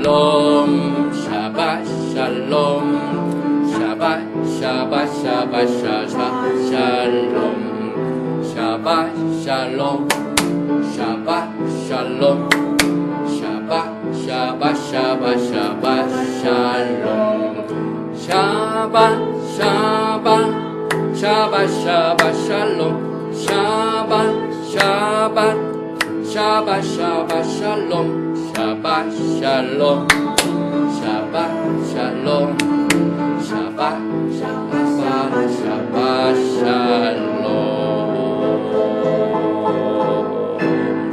샬롬 샤ባት 샬롬 샤ባት 샤ባት 샤ባት 샬롬 샤ባት 샬롬 샤ባት 샬롬 샤ባት 샤ባት 샤ባት 샤ባት 샬롬 샤ባት 샤ባት 샤ባት 샤ባት 샬롬 샤ባት 샤ባት 샤ባት 샤ባት 샬롬 샤ባት 샬롬 샤ባት 샬롬 샤ባት 샤ባት 샤ባት 샬롬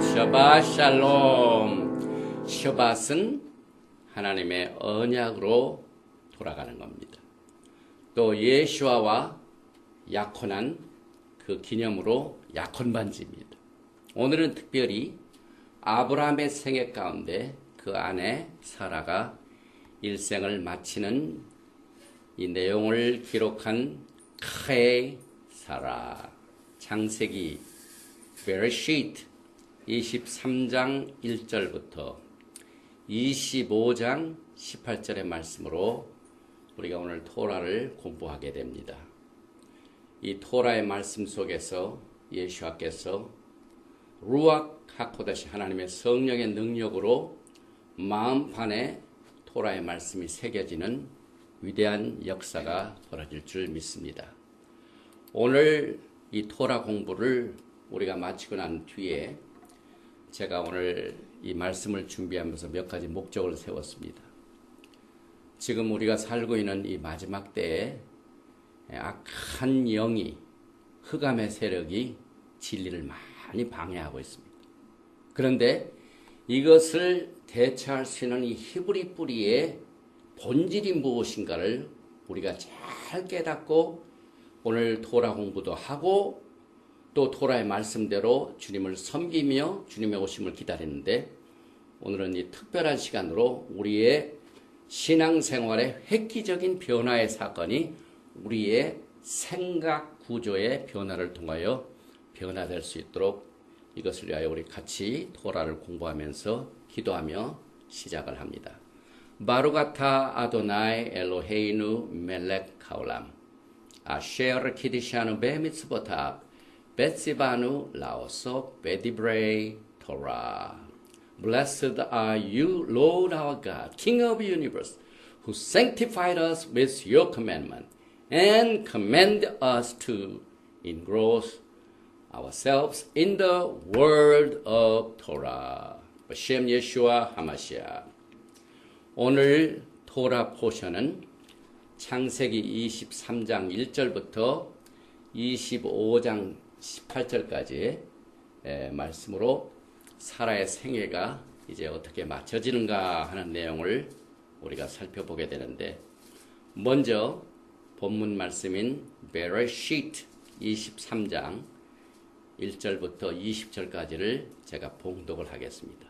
샤ባት 샬롬 샤밧은 하나님의 언약으로 돌아가는 겁니다. 또 예수아와 야콘한 그 기념으로 야콘 반지입니다. 오늘은 특별히 아브라함의 생애 가운데 그 아내 사라가 일생을 마치는 이 내용을 기록한 카의 사라 창세기 베레시트 23장 1절부터 25장 18절의 말씀으로 우리가 오늘 토라를 공부하게 됩니다. 이 토라의 말씀 속에서 예수와께서 루악 하코다시 하나님의 성령의 능력으로 마음판에 토라의 말씀이 새겨지는 위대한 역사가 벌어질 줄 믿습니다. 오늘 이 토라 공부를 우리가 마치고 난 뒤에 제가 오늘 이 말씀을 준비하면서 몇 가지 목적을 세웠습니다. 지금 우리가 살고 있는 이 마지막 때에 악한 영이 흑암의 세력이 진리를 많이 방해하고 있습니다. 그런데 이것을 대처할 수 있는 이 히브리 뿌리의 본질이 무엇인가를 우리가 잘 깨닫고 오늘 토라 공부도 하고 또 토라의 말씀대로 주님을 섬기며 주님의 오심을 기다리는데 오늘은 이 특별한 시간으로 우리의 신앙생활의 획기적인 변화의 사건이 우리의 생각 구조의 변화를 통하여 변화될 수 있도록 이것을 위하여 우리 같이 토라를 공부하면서 기도하며 시작을 합니다. 바루가타 아도나이 엘로헤이누 멜렉 카올람 아쉐르 키디샤누 베미츠보탑 베시바누 라오소 베디브레이 토라 Blessed are you, Lord our God, King of the universe, who sanctified us with your commandment and command us to engross ourselves in the word of Torah. B'Shem Yeshua HaMashiach. 오늘 토라 포션은 창세기 23장 1절부터 25장 18절까지의 말씀으로 사라의 생애가 이제 어떻게 맞춰지는가 하는 내용을 우리가 살펴보게 되는데 먼저 본문 말씀인 베레시트 23장 1절부터 20절까지를 제가 봉독을 하겠습니다.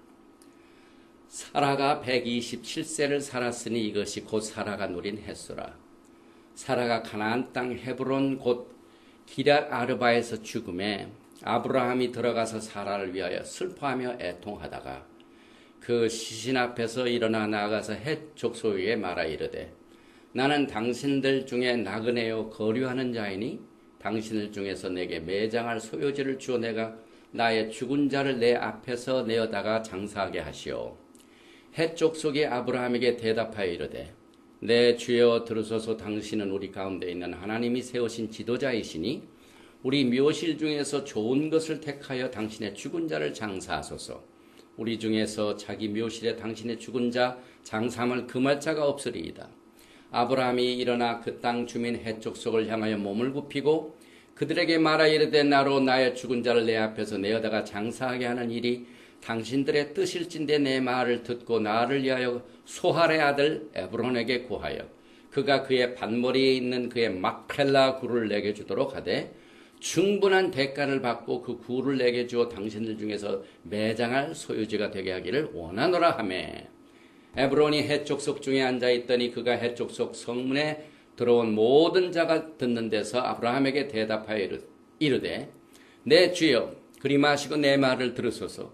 사라가 127세를 살았으니 이것이 곧 사라가 누린 햇수라. 사라가 가나안 땅 헤브론 곧 기럇 아르바에서 죽음에 아브라함이 들어가서 사라를 위하여 슬퍼하며 애통하다가 그 시신 앞에서 일어나 나아가서 헷 족속에게 말하 이르되 나는 당신들 중에 나그네요 거류하는 자이니 당신들 중에서 내게 매장할 소유지를 주어 내가 나의 죽은 자를 내 앞에서 내어다가 장사하게 하시오. 헷 족속이 아브라함에게 대답하여 이르되 내 주여 들으소서 당신은 우리 가운데 있는 하나님이 세우신 지도자이시니 우리 묘실 중에서 좋은 것을 택하여 당신의 죽은 자를 장사하소서. 우리 중에서 자기 묘실에 당신의 죽은 자 장사함을 금할 자가 없으리이다. 아브라함이 일어나 그 땅 주민 헷 족속을 향하여 몸을 굽히고 그들에게 말하 이르되 나로 나의 죽은 자를 내 앞에서 내어다가 장사하게 하는 일이 당신들의 뜻일진데 내 말을 듣고 나를 위하여 소할의 아들 에브론에게 구하여 그가 그의 반머리에 있는 그의 막펠라 굴을 내게 주도록 하되 충분한 대가를 받고 그 굴을 내게 주어 당신들 중에서 매장할 소유지가 되게 하기를 원하노라 하매 에브론이 헷 족속 중에 앉아있더니 그가 헷 족속 성문에 들어온 모든 자가 듣는 데서 아브라함에게 대답하여 이르되 내 주여 그리 마시고 내 말을 들으소서.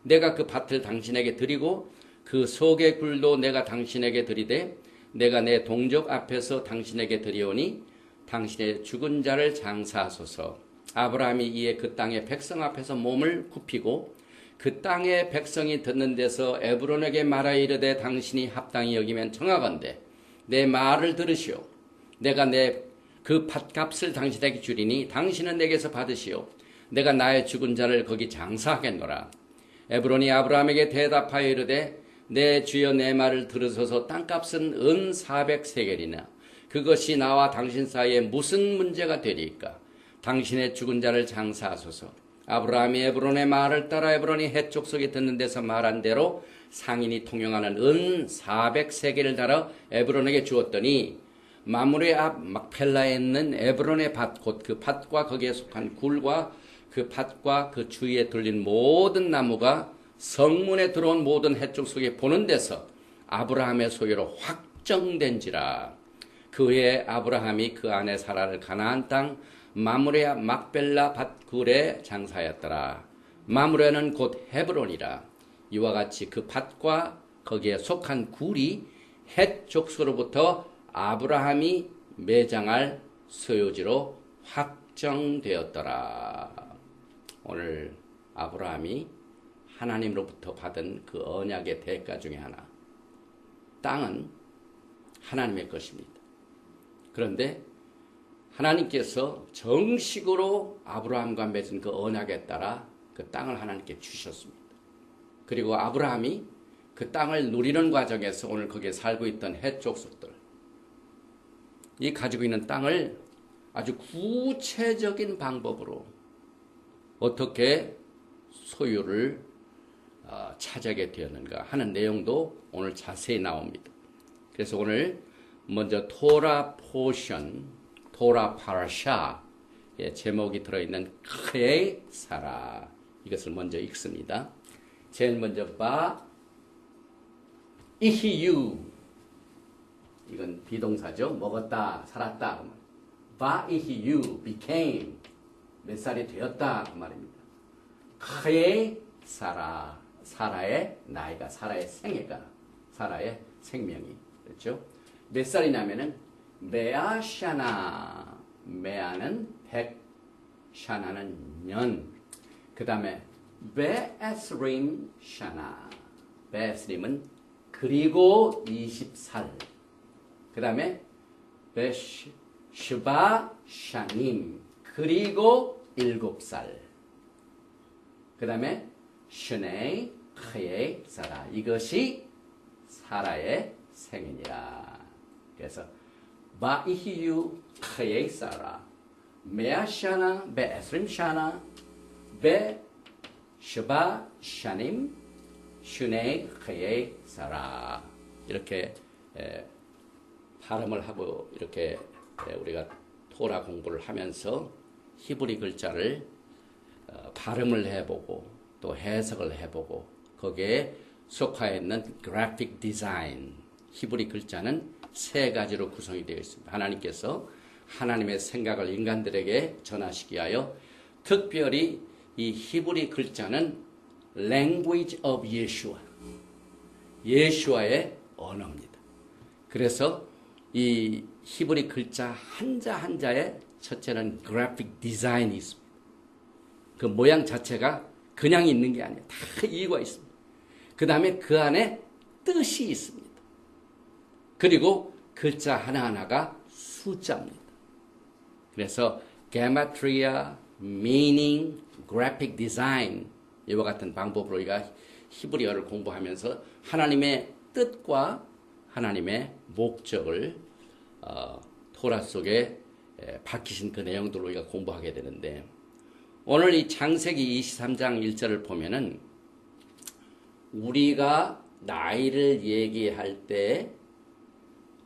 내가 그 밭을 당신에게 드리고 그 속의 굴도 내가 당신에게 드리되 내가 내 동족 앞에서 당신에게 드리오니 당신의 죽은 자를 장사하소서. 아브라함이 이에 그 땅의 백성 앞에서 몸을 굽히고 그 땅의 백성이 듣는 데서 에브론에게 말하여 이르되 당신이 합당히 여기면 청하건대 내 말을 들으시오. 내가 내 그 밭값을 당신에게 주리니 당신은 내게서 받으시오. 내가 나의 죽은 자를 거기 장사하겠노라. 에브론이 아브라함에게 대답하여 이르되 내 주여 내 말을 들으소서. 땅값은 은 400세겔이나 그것이 나와 당신 사이에 무슨 문제가 되리까? 당신의 죽은 자를 장사하소서. 아브라함이 에브론의 말을 따라 에브론이 헷 족속에 듣는 데서 말한 대로 상인이 통용하는 은 400세겔을 달아 에브론에게 주었더니 마므레 앞 막펠라에 있는 에브론의 밭 곧 그 밭과 거기에 속한 굴과 그 밭과 그 주위에 둘린 모든 나무가 성문에 들어온 모든 헷족 속에 보는 데서 아브라함의 소유로 확정된지라. 그 후에 아브라함이 그 아내 사라를 가나안 땅 마므레 앞 막벨라 밭굴에 장사하였더라. 마므레는 곧 헤브론이라. 이와 같이 그 밭과 거기에 속한 굴이 헷 족속으로부터 아브라함이 매장할 소유지로 확정되었더라. 오늘 아브라함이 하나님으로부터 받은 그 언약의 대가 중에 하나, 땅은 하나님의 것입니다. 그런데 하나님께서 정식으로 아브라함과 맺은 그 언약에 따라 그 땅을 하나님께 주셨습니다. 그리고 아브라함이 그 땅을 누리는 과정에서 오늘 거기에 살고 있던 헷 족속들, 이 가지고 있는 땅을 아주 구체적인 방법으로 어떻게 소유를 차지하게 되었는가 하는 내용도 오늘 자세히 나옵니다. 그래서 오늘 먼저 토라 포션, 토라 파라샤의 제목이 들어있는 크레 사라, 이것을 먼저 읽습니다. 제일 먼저 바 이히유, 이건 비동사죠. 먹었다, 살았다. 바 이히유, became, 몇 살이 되었다 그 말입니다. 크레 사라, 사라의 나이가, 사라의 생애가, 사라의 생명이, 그렇죠? 몇 살이냐면은 메아 샤나, 메아는 100, 샤나는 년. 그 다음에 베에스림 샤나, 베에스림은 그리고 20살. 그 다음에 베시바 샤님, 그리고 7살. 그 다음에 슈네이 크에 사라, 이것이 사라의 생이니라. 그래서 바이히유 크에 사라, 메아샤나 베에스림 샤나 베시바 샤님 슈네이 크에 사라, 이렇게 발음을 하고 이렇게 우리가 토라 공부를 하면서 히브리 글자를 발음을 해보고 또 해석을 해보고 거기에 속하여 있는 그래픽 디자인, 히브리 글자는 3가지로 구성이 되어 있습니다. 하나님께서 하나님의 생각을 인간들에게 전하시기 위하여 특별히 이 히브리 글자는 language of Yeshua, 예수와의 언어입니다. 그래서 이 히브리 글자 한자 한자에 첫째는 그래픽 디자인이 있습니다. 그 모양 자체가 그냥 있는 게 아니에요. 다 이유가 있습니다. 그 다음에 그 안에 뜻이 있습니다. 그리고 글자 하나하나가 숫자입니다. 그래서 게마트리아, meaning, graphic design, 이와 같은 방법으로 우리가 히브리어를 공부하면서 하나님의 뜻과 하나님의 목적을 토라 속에 밝히신 그 내용들을 우리가 공부하게 되는데, 오늘 이 창세기 23장 1절을 보면은 우리가 나이를 얘기할 때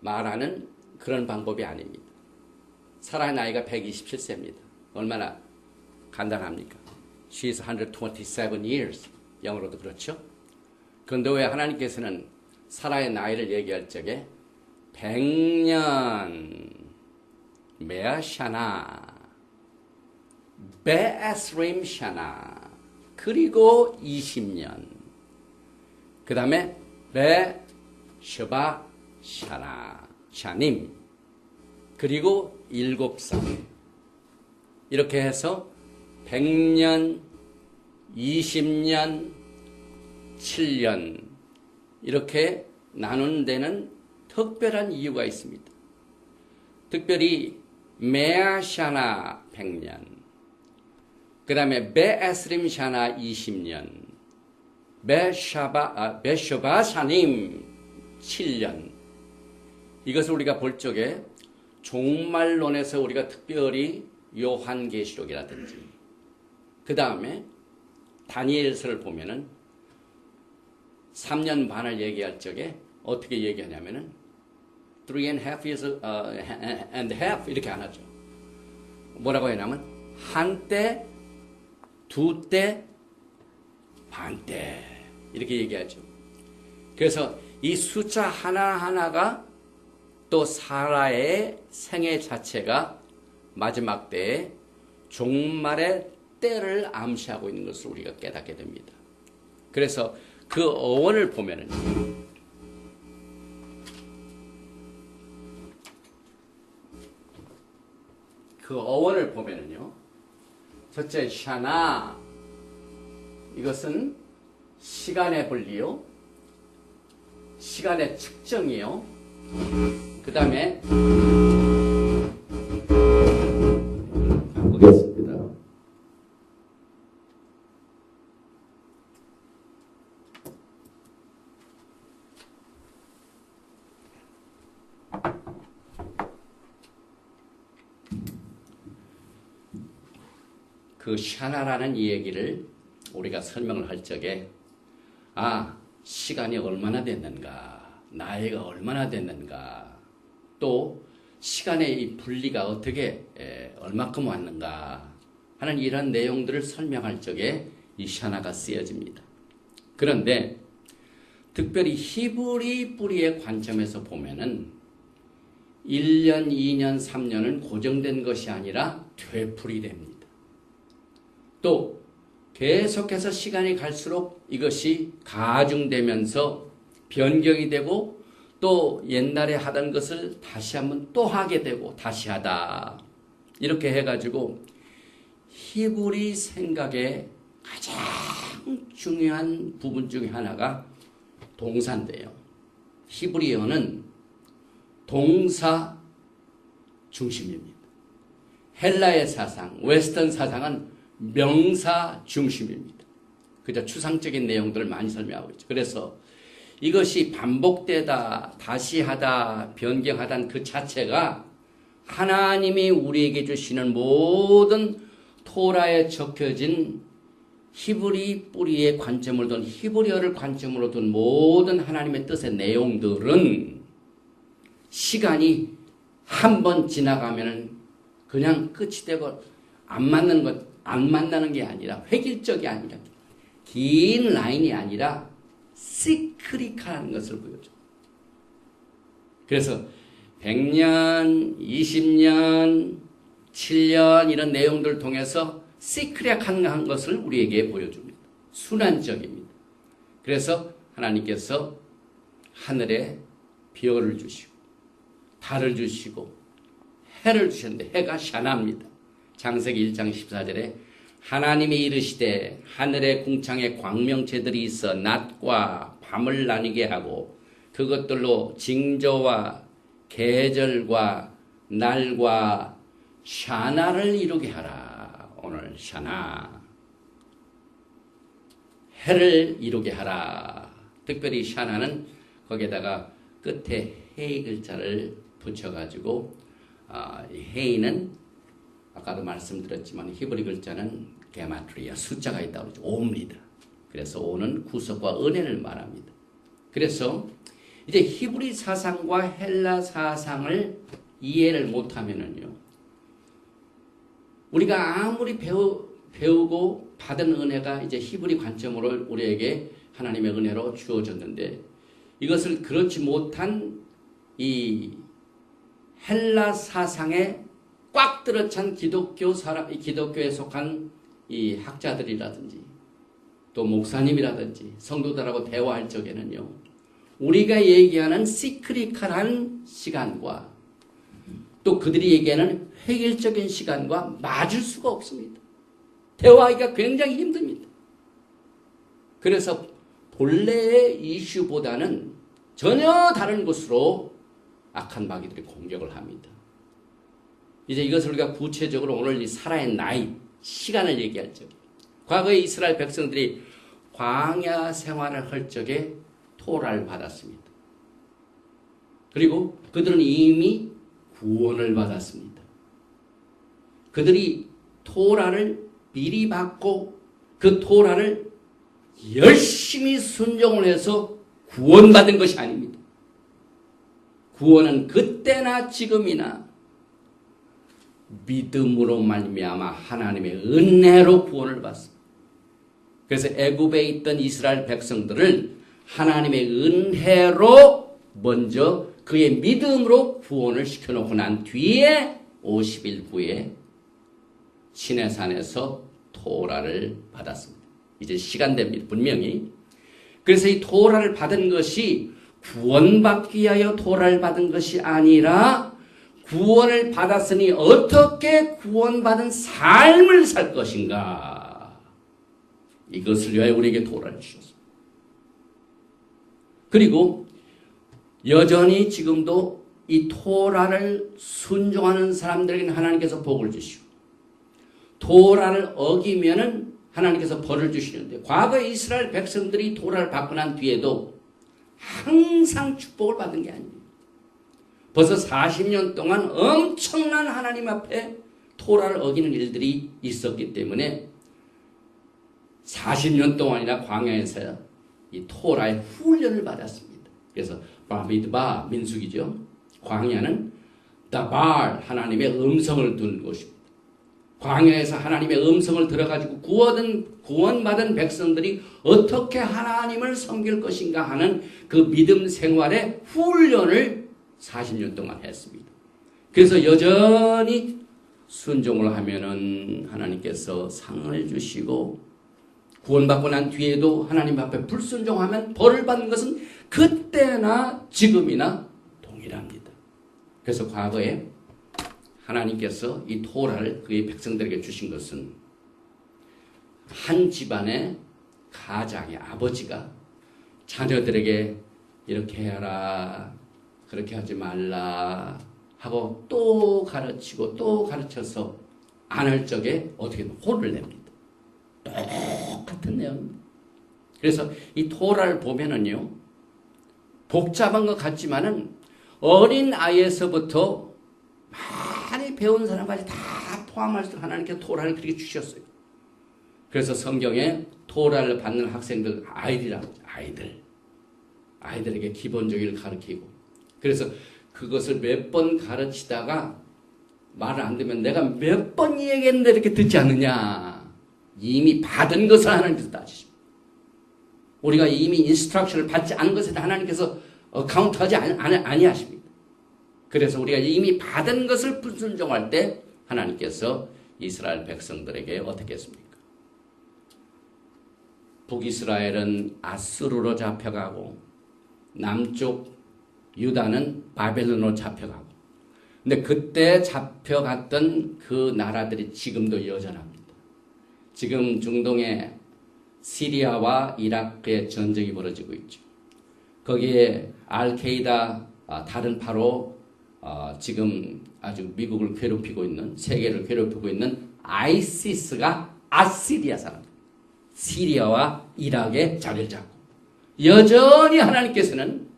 말하는 그런 방법이 아닙니다. 사라의 나이가 127세입니다. 얼마나 간단합니까? She's 127 years. 영어로도 그렇죠? 그런데 왜 하나님께서는 사라의 나이를 얘기할 적에 100년, 메아샤나, 베에스림 샤나, 그리고 20년, 그 다음에 베 셔바 샤나 샤님 그리고 7살 이렇게 해서 100년 20년 7년 이렇게 나눈 데는 특별한 이유가 있습니다. 특별히 메아샤나 100년 그 다음에 베에스림 샤나 20년 베셔바샤님 7년 이것을 우리가 볼 적에 종말론에서 우리가 특별히 요한계시록이라든지 그 다음에 다니엘서를 보면은 3년 반을 얘기할 적에 어떻게 얘기하냐면은 3.5 years and half 이렇게 안 하죠. 뭐라고 하냐면 한때, 두때, 반때 이렇게 얘기하죠. 그래서 이 숫자 하나하나가 또 사라의 생애 자체가 마지막 때에 종말의 때를 암시하고 있는 것을 우리가 깨닫게 됩니다. 그래서 그 어원을 보면은 첫째 샤나 이것은 시간의 분리요, 시간의 측정이요. 그 다음에 바꾸겠습니다. 그 샤나라는 이 얘기를 우리가 설명을 할 적에 시간이 얼마나 됐는가, 나이가 얼마나 됐는가, 또 시간의 이 분리가 어떻게 얼마큼 왔는가 하는 이런 내용들을 설명할 적에 이 샤나가 쓰여집니다. 그런데 특별히 히브리 뿌리의 관점에서 보면은 1년, 2년, 3년은 고정된 것이 아니라 되풀이됩니다. 또 계속해서 시간이 갈수록 이것이 가중되면서 변경이 되고 또 옛날에 하던 것을 다시 한번 또 하게 되고 다시 하다 이렇게 해가지고 히브리 생각의 가장 중요한 부분 중에 하나가 동사인데요. 히브리어는 동사 중심입니다. 헬라의 사상, 웨스턴 사상은 명사 중심입니다. 그저 추상적인 내용들을 많이 설명하고 있죠. 그래서 이것이 반복되다, 다시 하다, 변경하다는 그 자체가 하나님이 우리에게 주시는 모든 토라에 적혀진 히브리 뿌리의 관점을 둔, 히브리어를 관점으로 둔 모든 하나님의 뜻의 내용들은 시간이 한 번 지나가면은 그냥 끝이 되고 안 만나는 게 아니라 획일적이 아니라 긴 라인이 아니라 시크릿하는 것을 보여줘. 그래서 100년, 20년, 7년 이런 내용들을 통해서 시크릿한 것을 우리에게 보여줍니다. 순환적입니다. 그래서 하나님께서 하늘에 별을 주시고 달을 주시고 해를 주셨는데 해가 샤나입니다. 창세기 1장 14절에 하나님이 이르시되 하늘의 궁창에 광명체들이 있어 낮과 밤을 나뉘게 하고 그것들로 징조와 계절과 날과 샤나를 이루게 하라. 오늘 샤나 해를 이루게 하라. 특별히 샤나는 거기에다가 끝에 헤이 글자를 붙여가지고 헤이는 아까도 말씀드렸지만 히브리 글자는 게마트리아 숫자가 있다고 그러죠. 5입니다. 그래서 5는 구속과 은혜를 말합니다. 그래서 이제 히브리 사상과 헬라 사상을 이해를 못하면은요, 우리가 아무리 배우고 받은 은혜가 이제 히브리 관점으로 우리에게 하나님의 은혜로 주어졌는데 이것을 그렇지 못한 이 헬라 사상에 꽉 들어찬 기독교에 속한 이 학자들이라든지 또 목사님이라든지 성도들하고 대화할 적에는요, 우리가 얘기하는 시크리컬한 시간과 또 그들이 얘기하는 획일적인 시간과 맞을 수가 없습니다. 대화하기가 굉장히 힘듭니다. 그래서 본래의 이슈보다는 전혀 다른 곳으로 악한 마귀들이 공격을 합니다. 이제 이것을 우리가 구체적으로 오늘 이 사라의 나이, 시간을 얘기할 적에 과거에 이스라엘 백성들이 광야 생활을 할 적에 토라를 받았습니다. 그리고 그들은 이미 구원을 받았습니다. 그들이 토라를 미리 받고 그 토라를 열심히 순종을 해서 구원받은 것이 아닙니다. 구원은 그때나 지금이나 믿음으로 말미암아 하나님의 은혜로 구원을 받습니다. 그래서 애굽에 있던 이스라엘 백성들을 하나님의 은혜로 먼저 그의 믿음으로 구원을 시켜놓고 난 뒤에 50일 후에 시내산에서 토라를 받았습니다. 이제 시간 됩니다. 분명히. 그래서 이 토라를 받은 것이 구원받기 위하여 토라를 받은 것이 아니라 구원을 받았으니 어떻게 구원받은 삶을 살 것인가. 이것을 위하여 우리에게 토라를 주셨습니다. 그리고 여전히 지금도 이 토라를 순종하는 사람들에게는 하나님께서 복을 주시고 토라를 어기면은 하나님께서 벌을 주시는데 과거 이스라엘 백성들이 토라를 받고 난 뒤에도 항상 축복을 받은 게 아닙니다. 벌써 40년 동안 엄청난 하나님 앞에 토라를 어기는 일들이 있었기 때문에 40년 동안이나 광야에서 이 토라의 훈련을 받았습니다. 그래서 바미드바 민숙이죠. 광야는 다발 하나님의 음성을 듣는 곳입니다. 광야에서 하나님의 음성을 들어가지고 구원받은 백성들이 어떻게 하나님을 섬길 것인가 하는 그 믿음 생활의 훈련을 40년 동안 했습니다. 그래서 여전히 순종을 하면은 하나님께서 상을 주시고 구원받고 난 뒤에도 하나님 앞에 불순종하면 벌을 받는 것은 그때나 지금이나 동일합니다. 그래서 과거에 하나님께서 이 토라를 그의 백성들에게 주신 것은 한 집안의 가장의 아버지가 자녀들에게 이렇게 해라, 그렇게 하지 말라 하고 또 가르치고 또 가르쳐서 안 할 적에 어떻게 혼을 냅니다. 똑같은 내용입니다. 그래서 이 토라를 보면은요, 복잡한 것 같지만은 어린 아이에서부터 많이 배운 사람까지 다 포함할 수 하나님께서 토라를 그렇게 주셨어요. 그래서 성경에 토라를 받는 학생들, 아이들에게 기본적인 가르치고, 그래서 그것을 몇 번 가르치다가 말을 안 듣면 내가 몇 번 얘기했는데 이렇게 듣지 않느냐. 이미 받은 것을 하나님께서 따지십니다. 우리가 이미 인스트럭션을 받지 않은 것에 하나님께서 카운트하지 아니하십니다. 그래서 우리가 이미 받은 것을 불순종할 때 하나님께서 이스라엘 백성들에게 어떻게 했습니까? 북이스라엘은 아수르로 잡혀가고 남쪽 유다는 바벨론으로 잡혀가고, 근데 그때 잡혀갔던 그 나라들이 지금도 여전합니다. 지금 중동에 시리아와 이라크의 전쟁이 벌어지고 있죠. 거기에 알케이다, 다른 파로 지금 아주 미국을 괴롭히고 있는, 세계를 괴롭히고 있는 아이시스가 아시리아 사람, 시리아와 이라크에 자리를 잡고, 여전히 하나님께서는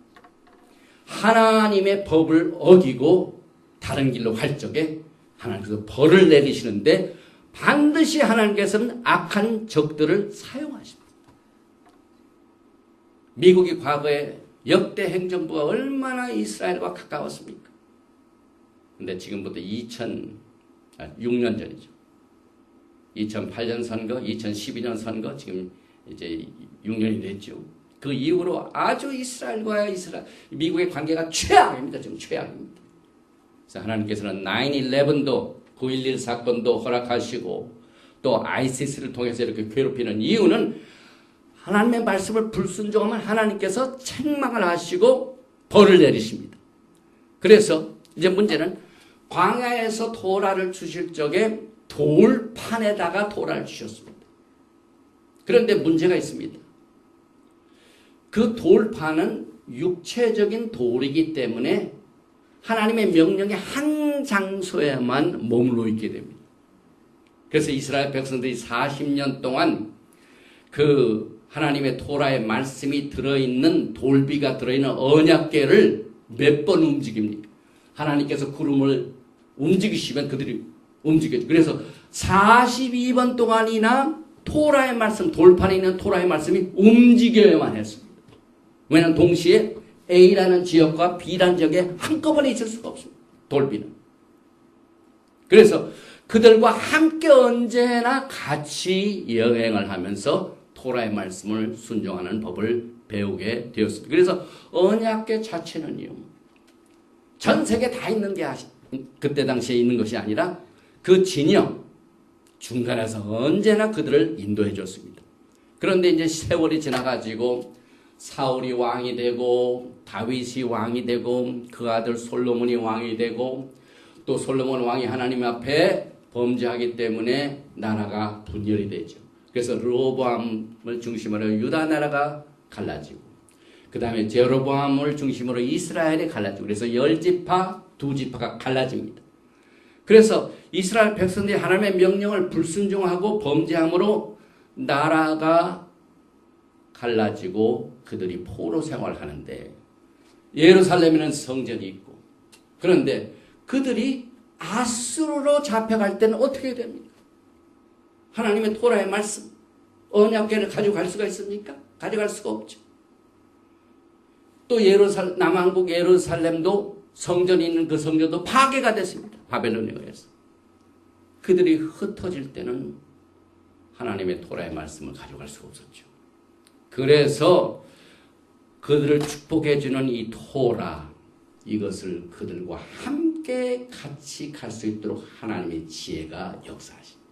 하나님의 법을 어기고 다른 길로 갈 적에 하나님께서 벌을 내리시는데 반드시 하나님께서는 악한 적들을 사용하십니다. 미국이 과거에 역대 행정부가 얼마나 이스라엘과 가까웠습니까? 근데 지금부터 6년 전이죠. 2008년 선거, 2012년 선거, 지금 이제 6년이 됐죠. 그 이후로 아주 이스라엘과 미국의 관계가 최악입니다. 지금 최악입니다. 그래서 하나님께서는 9/11도 9.11 사건도 허락하시고 또 아이시스를 통해서 이렇게 괴롭히는 이유는 하나님의 말씀을 불순종하면 하나님께서 책망을 하시고 벌을 내리십니다. 그래서 이제 문제는 광야에서 도라를 주실 적에 돌판에다가 도라를 주셨습니다. 그런데 문제가 있습니다. 그 돌판은 육체적인 돌이기 때문에 하나님의 명령의 한 장소에만 머물러 있게 됩니다. 그래서 이스라엘 백성들이 40년 동안 그 하나님의 토라의 말씀이 들어있는 돌비가 들어있는 언약궤를 몇 번 움직입니까? 하나님께서 구름을 움직이시면 그들이 움직여요. 그래서 42번 동안이나 토라의 말씀, 돌판에 있는 토라의 말씀이 움직여야만 했습니다. 왜냐하면 동시에 A라는 지역과 B라는 지역에 한꺼번에 있을 수가 없습니다. 돌비는. 그래서 그들과 함께 언제나 같이 여행을 하면서 토라의 말씀을 순종하는 법을 배우게 되었습니다. 그래서 언약궤 자체는요, 전 세계 다 있는 게 그때 당시에 있는 것이 아니라 그 진영 중간에서 언제나 그들을 인도해 줬습니다. 그런데 이제 세월이 지나가지고 사울이 왕이 되고 다윗이 왕이 되고 그 아들 솔로몬이 왕이 되고 또 솔로몬 왕이 하나님 앞에 범죄하기 때문에 나라가 분열이 되죠. 그래서 르호보암을 중심으로 유다 나라가 갈라지고 그 다음에 제로보암을 중심으로 이스라엘이 갈라지고 그래서 10지파 2지파가 갈라집니다. 그래서 이스라엘 백성들이 하나님의 명령을 불순종하고 범죄함으로 나라가 갈라지고 그들이 포로 생활하는데 예루살렘에는 성전이 있고 그런데 그들이 아수르로 잡혀갈 때는 어떻게 됩니까? 하나님의 토라의 말씀, 언약궤를 가져갈 수가 있습니까? 가져갈 수가 없죠. 또 남왕국 예루살렘도 성전이 있는 그 성전도 파괴가 됐습니다. 바벨론에 의해서. 그들이 흩어질 때는 하나님의 토라의 말씀을 가져갈 수가 없었죠. 그래서 그들을 축복해 주는 이 토라, 이것을 그들과 함께 같이 갈 수 있도록 하나님의 지혜가 역사하십니다.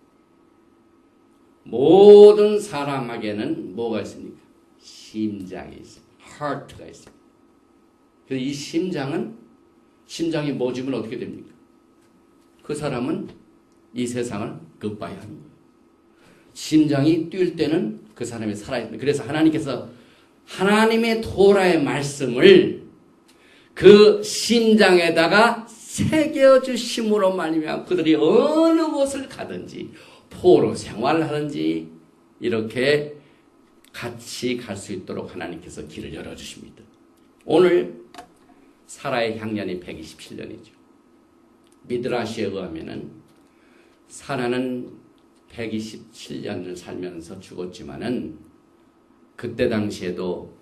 모든 사람에게는 뭐가 있습니까? 심장이 있습니다. heart가 있습니다. 그래서 이 심장이 멎으면 어떻게 됩니까? 그 사람은 이 세상을 goodbye 하는 거예요. 심장이 뛸 때는 그 사람이 살아있습니다. 그래서 하나님께서 하나님의 토라의 말씀을 그 심장에다가 새겨주심으로 말미암아 그들이 어느 곳을 가든지 포로 생활을 하든지 이렇게 같이 갈 수 있도록 하나님께서 길을 열어주십니다. 오늘 사라의 향년이 127년이죠. 미드라시에 의하면은 사라는 127년을 살면서 죽었지만은 그때 당시에도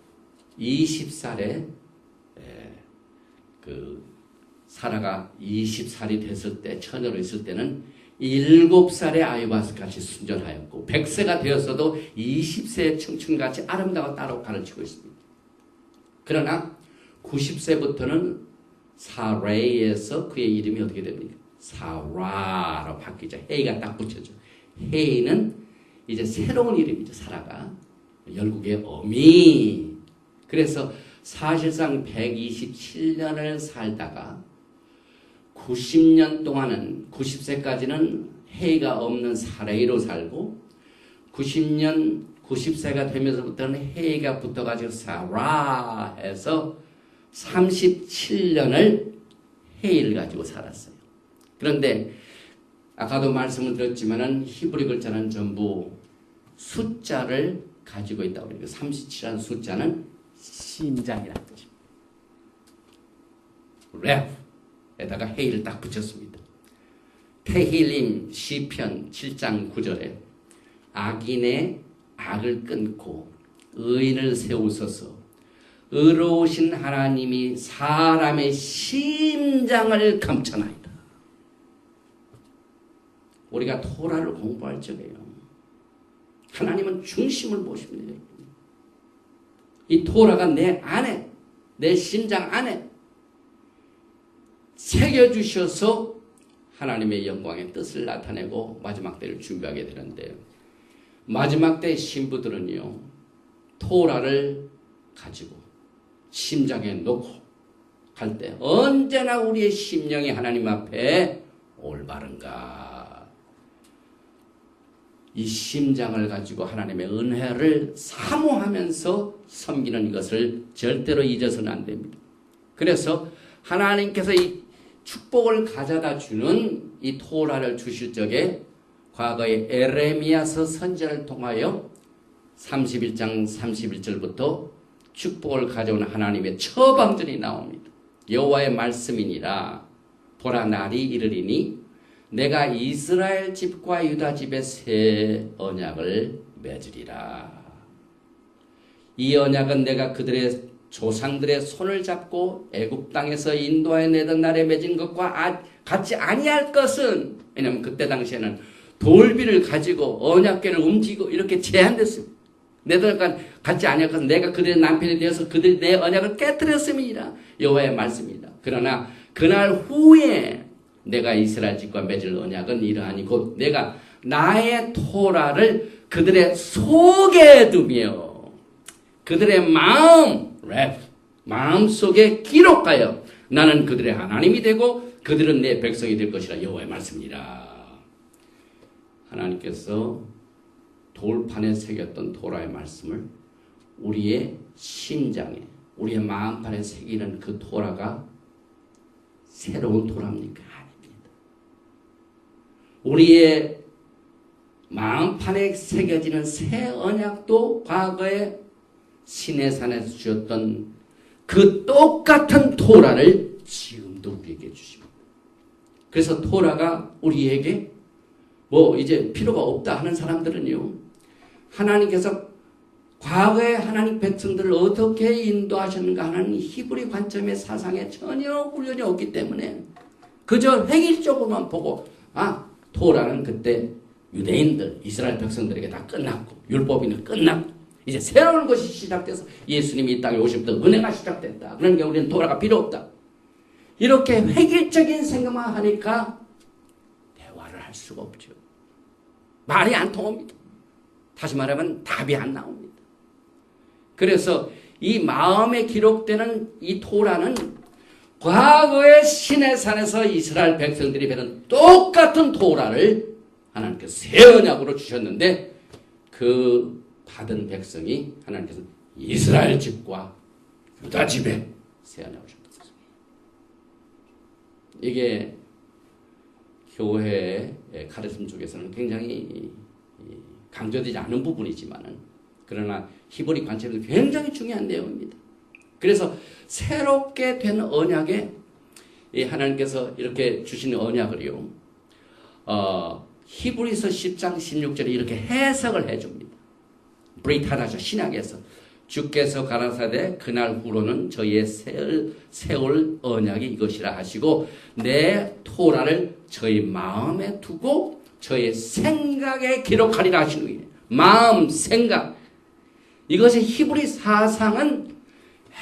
20살에 그 사라가 20살이 됐을 때 처녀로 있을 때는 7살의 아이바스같이 순전하였고 100세가 되었어도 20세의 청춘같이 아름다워 따로 가르치고 있습니다. 그러나 90세부터는 사레에서 그의 이름이 어떻게 됩니까? 사라로 바뀌죠. 헤이가 딱 붙여져. 헤이는 이제 새로운 이름이죠. 사라가. 열국의 어미. 그래서 사실상 127년을 살다가 90년 동안은 90세까지는 헤이가 없는 사레이로 살고 90세가 되면서부터는 헤이가 붙어가지고 사라 해서 37년을 헤이를 가지고 살았어요. 그런데 아까도 말씀을 드렸지만은 히브리 글자는 전부 숫자를 가지고 있다고 그래요. 37이라는 숫자는 심장이라는 뜻입니다. 랩에다가 헤이를 딱 붙였습니다. 테힐림 시편 7장 9절에 악인의 악을 끊고 의인을 세우소서 의로우신 하나님이 사람의 심장을 감춰나이다. 우리가 토라를 공부할 적에요. 하나님은 중심을 보십니다. 이 토라가 내 안에, 내 심장 안에 새겨주셔서 하나님의 영광의 뜻을 나타내고 마지막 때를 준비하게 되는데 마지막 때의 신부들은요. 토라를 가지고 심장에 놓고 갈 때 언제나 우리의 심령이 하나님 앞에 올바른가? 이 심장을 가지고 하나님의 은혜를 사모하면서 섬기는 이것을 절대로 잊어서는 안 됩니다. 그래서 하나님께서 이 축복을 가져다 주는 이 토라를 주실 적에 과거에 에레미야서 선지자를 통하여 31장 31절부터 축복을 가져오는 하나님의 처방전이 나옵니다. 여호와의 말씀이니라. 보라, 날이 이르리니 내가 이스라엘 집과 유다 집에 새 언약을 맺으리라. 이 언약은 내가 그들의 조상들의 손을 잡고 애굽 땅에서 인도하여 내던 날에 맺은 것과 같지 아니할 것은, 왜냐하면 그때 당시에는 돌비를 가지고 언약궤를 움직이고 이렇게 제한됐습니다. 내가 같지 아니할 것은 내가 그들의 남편이 되어서 그들이 내 언약을 깨뜨렸음이니라. 여호와의 말씀입니다. 그러나 그날 후에 내가 이스라엘 집과 맺을 언약은 이러하니 곧 내가 나의 토라를 그들의 속에 두며 그들의 마음 속에 기록하여 나는 그들의 하나님이 되고 그들은 내 백성이 될 것이라. 여호와의 말씀이라. 하나님께서 돌판에 새겼던 토라의 말씀을 우리의 심장에, 우리의 마음판에 새기는 그 토라가 새로운 토라입니까? 아닙니다. 우리의 마음판에 새겨지는 새 언약도 과거에 시내산에서 주셨던 그 똑같은 토라를 지금도 우리에게 주십니다. 그래서 토라가 우리에게 이제 필요가 없다 하는 사람들은요, 하나님께서 과거에 하나님 백성들을 어떻게 인도하셨는가 하는 히브리 관점의 사상에 전혀 훈련이 없기 때문에 그저 획일적으로만 보고, 토라는 그때 유대인들, 이스라엘 백성들에게 다 끝났고 율법이 끝났고 이제 새로운 것이 시작돼서 예수님이 이 땅에 오시면부터 은혜가 시작됐다. 그러니까 우리는 토라가 필요 없다. 이렇게 획일적인 생각만 하니까 대화를 할 수가 없죠. 말이 안 통합니다. 다시 말하면 답이 안 나옵니다. 그래서 이 마음에 기록되는 이 토라는 과거의 시내산에서 이스라엘 백성들이 배는 똑같은 토라를 하나님께서 새 언약으로 주셨는데 그 받은 백성이 하나님께서 이스라엘 집과 유다 집에 새 언약을 주셨다. 이게 교회의 가르침 쪽에서는 굉장히 강조되지 않은 부분이지만은, 그러나 히브리 관점에서 굉장히 중요한 내용입니다. 그래서 새롭게 된 언약에 하나님께서 이렇게 주신 언약을요, 히브리서 10장 16절에 이렇게 해석을 해줍니다. 브리타나죠, 신약에서. 주께서 가라사대 그날 후로는 저희의 세울 언약이 이것이라 하시고 내 토라를 저희 마음에 두고 저희 생각에 기록하리라 하시는 마음, 생각. 이것의 히브리 사상은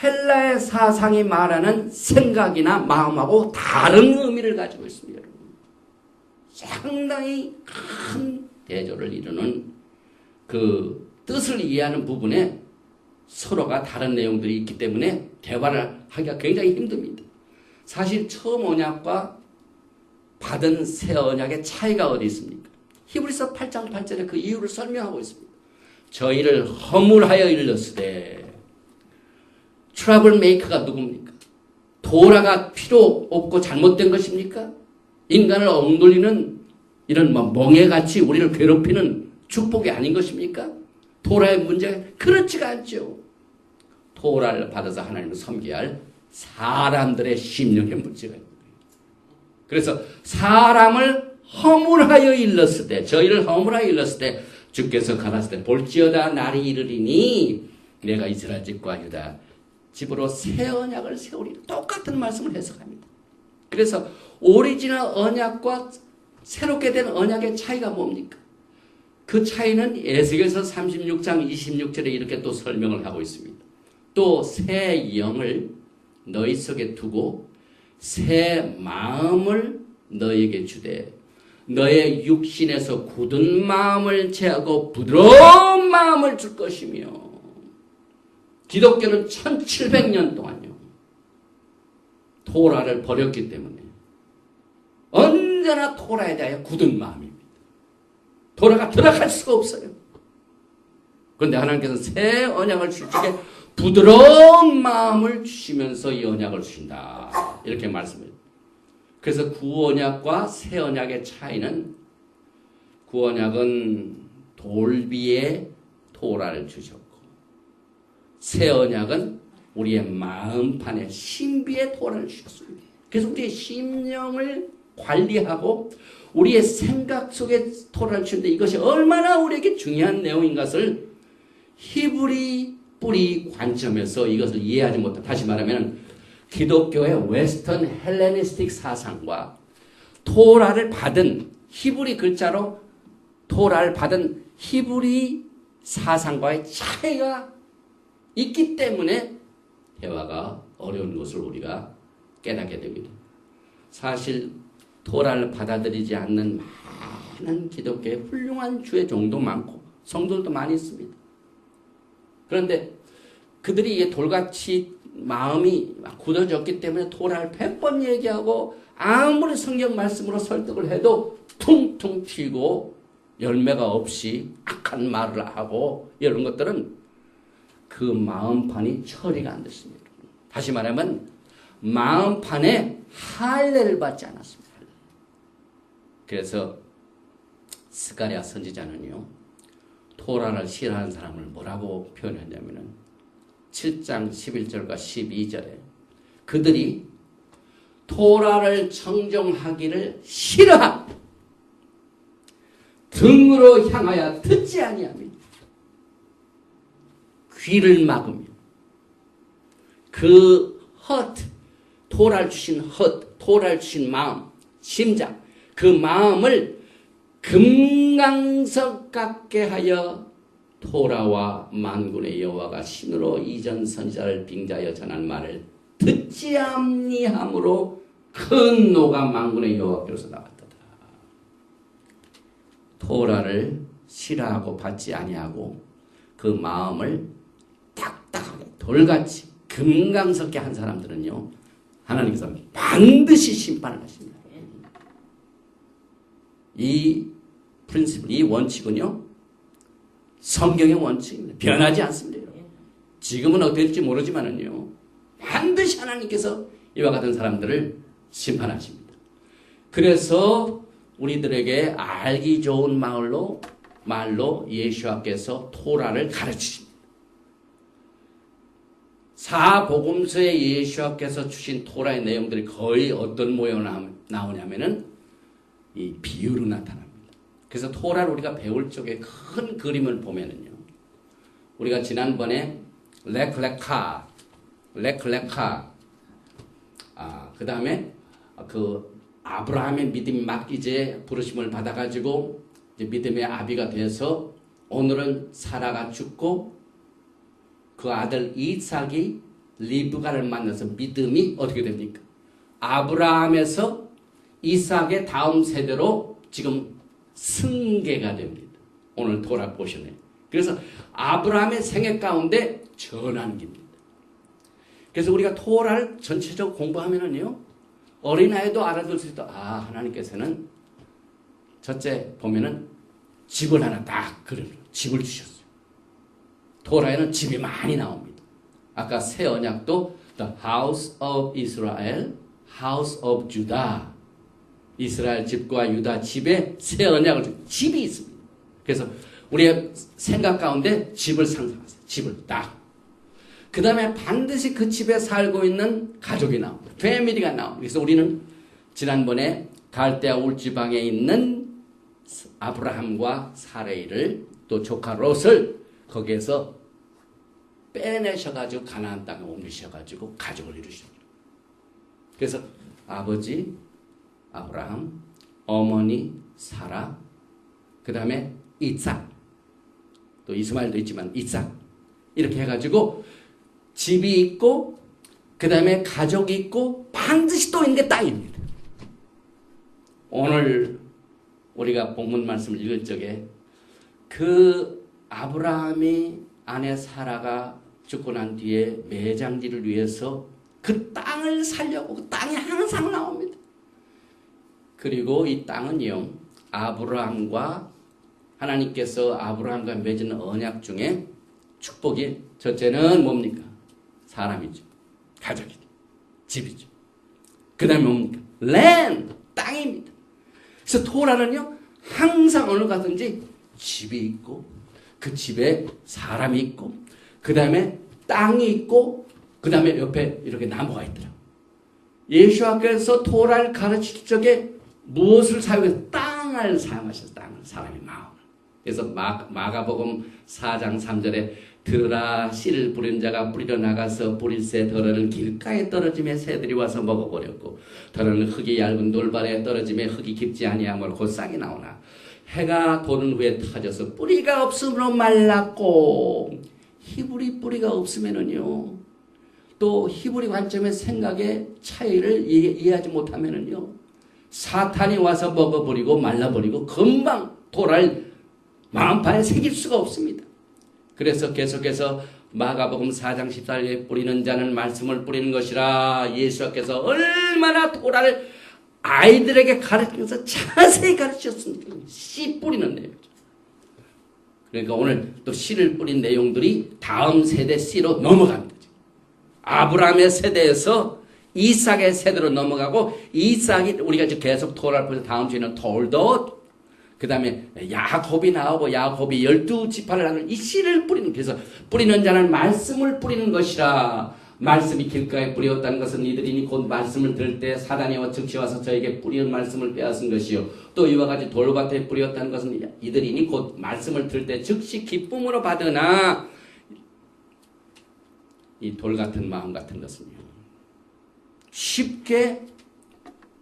헬라의 사상이 말하는 생각이나 마음하고 다른 의미를 가지고 있습니다. 여러분. 상당히 큰 대조를 이루는 그 뜻을 이해하는 부분에 서로가 다른 내용들이 있기 때문에 대화를 하기가 굉장히 힘듭니다. 사실 처음 언약과 받은 새 언약의 차이가 어디 있습니까? 히브리서 8장 8절에 그 이유를 설명하고 있습니다. 저희를 허물하여 일렀으되, 트러블 메이커가 누굽니까? 도라가 필요 없고 잘못된 것입니까? 인간을 억눌리는 이런 멍해같이 우리를 괴롭히는 축복이 아닌 것입니까? 토라의 문제가 그렇지가 않죠. 토라를 받아서 하나님을 섬겨야 할 사람들의 심령의 문제가 있는 거예요. 그래서 사람을 허물하여 일렀을 때, 저희를 허물하여 일렀을 때 주께서 가라사대 볼지어다 날이 이르리니 내가 이스라엘 집과 유다 집으로 새 언약을 세우리. 똑같은 말씀을 해석합니다. 그래서 오리지널 언약과 새롭게 된 언약의 차이가 뭡니까? 그 차이는 에스겔서 36장 26절에 이렇게 또 설명을 하고 있습니다. 또 새 영을 너희 속에 두고 새 마음을 너희에게 주되 너의 육신에서 굳은 마음을 제하고 부드러운 마음을 줄 것이며, 기독교는 1700년 동안요. 토라를 버렸기 때문에 언제나 토라에 대하여 굳은 마음입니다. 토라가 들어갈 수가 없어요. 그런데 하나님께서는 새 언약을 줄 적에 부드러운 마음을 주시면서 이 언약을 주신다. 이렇게 말씀해요. 그래서 구언약과 새 언약의 차이는 구언약은 돌비의 토라를 주셨고 새 언약은 우리의 마음판에 신비의 토라를 주셨습니다. 그래서 우리의 심령을 관리하고 우리의 생각 속에 토라를 주는데 이것이 얼마나 우리에게 중요한 내용인 것을 히브리 뿌리 관점에서 이것을 이해하지 못한, 다시 말하면 기독교의 웨스턴 헬레니스틱 사상과 토라를 받은 히브리 글자로 토라를 받은 히브리 사상과의 차이가 있기 때문에 대화가 어려운 것을 우리가 깨닫게 됩니다. 사실 토라를 받아들이지 않는 많은 기독교의 훌륭한 주의 종도 많고 성도들도 많이 있습니다. 그런데 그들이 이게 돌같이 마음이 굳어졌기 때문에 토라를 100번 얘기하고 아무리 성경 말씀으로 설득을 해도 퉁퉁 튀고 열매가 없이 악한 말을 하고 이런 것들은 그 마음판이 처리가 안 됐습니다. 다시 말하면 마음판에 할례를 받지 않았습니다. 그래서 스가랴 선지자는요. 토라를 싫어하는 사람을 뭐라고 표현했냐면은 7장 11절과 12절에 그들이 토라를 청종하기를 싫어하 등으로 향하여 듣지 아니하며 귀를 막으며 그 토라를 주신 토라를 주신 마음, 심장, 그 마음을 금강석 같게 하여 토라와 만군의 여호와가 신으로 이전 선지자를 빙자하여 전한 말을 듣지 아니함으로 큰 노가 만군의 여호와께로서 나왔도다. 토라를 싫어하고 받지 아니하고 그 마음을 딱딱하게 돌같이 금강석게 한 사람들은요 하나님께서 반드시 심판을 하십니다. 이 프린시플, 이 원칙은요 성경의 원칙입니다. 변하지 않습니다. 지금은 어떻게 될지 모르지만은요 반드시 하나님께서 이와 같은 사람들을 심판하십니다. 그래서 우리들에게 알기 좋은 말로 예수와께서 토라를 가르치십니다. 사복음서에 예수와께서 주신 토라의 내용들이 거의 어떤 모양으로 나오냐면은 이 비유로 나타납니다. 그래서 토라를 우리가 배울 적에 큰 그림을 보면은요. 우리가 지난번에 레클레카, 그 다음에 그 아브라함의 믿음이 막 이제 부르심을 받아가지고 이제 믿음의 아비가 돼서 오늘은 사라가 죽고 그 아들 이삭이 리브가를 만나서 믿음이 어떻게 됩니까? 아브라함에서 이삭의 다음 세대로 지금 승계가 됩니다. 오늘 토라 보시네. 그래서 아브라함의 생애 가운데 전환기입니다. 그래서 우리가 토라를 전체적으로 공부하면은요, 어린아이도 알아들 수 있다. 아, 하나님께서는 첫째 보면은 집을 하나 딱 그려요. 집을 주셨어요. 토라에는 집이 많이 나옵니다. 아까 새 언약도 The House of Israel, House of Judah. 이스라엘 집과 유다 집에 새 언약을 준 집이 있습니다. 그래서 우리의 생각 가운데 집을 상상하세요. 집을 딱. 그 다음에 반드시 그 집에 살고 있는 가족이 나옵니다. 패밀리가 나옵니다. 그래서 우리는 지난번에 갈대아 울 지방에 있는 아브라함과 사레이를 또 조카 롯을 거기에서 빼내셔가지고 가나안 땅에 옮기셔가지고 가족을 이루십니다. 그래서 아버지 아브라함, 어머니 사라, 그 다음에 이삭, 또 이스마엘도 있지만 이삭 이렇게 해가지고 집이 있고 그 다음에 가족이 있고 반드시 또 있는 게 땅입니다. 오늘 우리가 본문 말씀을 읽을 적에 그 아브라함이 아내 사라가 죽고 난 뒤에 매장지를 위해서 그 땅을 살려고 그 땅이 항상 나옵니다. 그리고 이 땅은요, 아브라함과 하나님께서 아브라함과 맺은 언약 중에 축복이 첫째는 뭡니까? 사람이죠. 가족이죠. 집이죠. 그 다음에 뭡니까? 랜드, 땅입니다. 그래서 토라는요, 항상 어느 가든지 집이 있고, 그 집에 사람이 있고, 그 다음에 땅이 있고, 그 다음에 옆에 이렇게 나무가 있더라고요. 예수님께서 토라를 가르칠 적에 무엇을 사용해서? 땅을 사용하셨어요. 땅을, 사람의 마음. 그래서 마가복음 4장 3절에 들으라, 씨를 뿌린 자가 뿌리러 나가서 뿌릴새 덜어는 길가에 떨어짐에 새들이 와서 먹어버렸고, 덜어는 흙이 얇은 돌발에 떨어짐에 흙이 깊지 아니하므로 곧 싹이 나오나 해가 도는 후에 터져서 뿌리가 없으므로 말랐고. 히브리 뿌리가 없으면은요, 또 히브리 관점의 생각의 차이를 이해하지 못하면은요, 사탄이 와서 먹어버리고 말라버리고 금방 토라를 마음판에 새길 수가 없습니다. 그래서 계속해서 마가복음 4장 14절에 뿌리는 자는 말씀을 뿌리는 것이라, 예수께서 얼마나 토라를 아이들에게 가르치면서 자세히 가르치셨습니까? 씨 뿌리는 내용이죠. 그러니까 오늘 또 씨를 뿌린 내용들이 다음 세대 씨로 넘어갑니다. 아브라함의 세대에서 이삭의 세대로 넘어가고, 이삭이 우리가 이제 계속 토라를 보면서 다음 주에는 돌도, 그 다음에 야곱이 나오고 야곱이 12지파를 나누는 이 씨를 뿌리는, 그래서 뿌리는 자는 말씀을 뿌리는 것이라. 말씀이 길가에 뿌렸다는 것은 이들이니 곧 말씀을 들을 때 사단이 즉시 와서 저에게 뿌리는 말씀을 빼앗은 것이요, 또 이와 같이 돌밭에 뿌렸다는 것은 이들이니 곧 말씀을 들을 때 즉시 기쁨으로 받으나, 이 돌 같은 마음 같은 것은요, 쉽게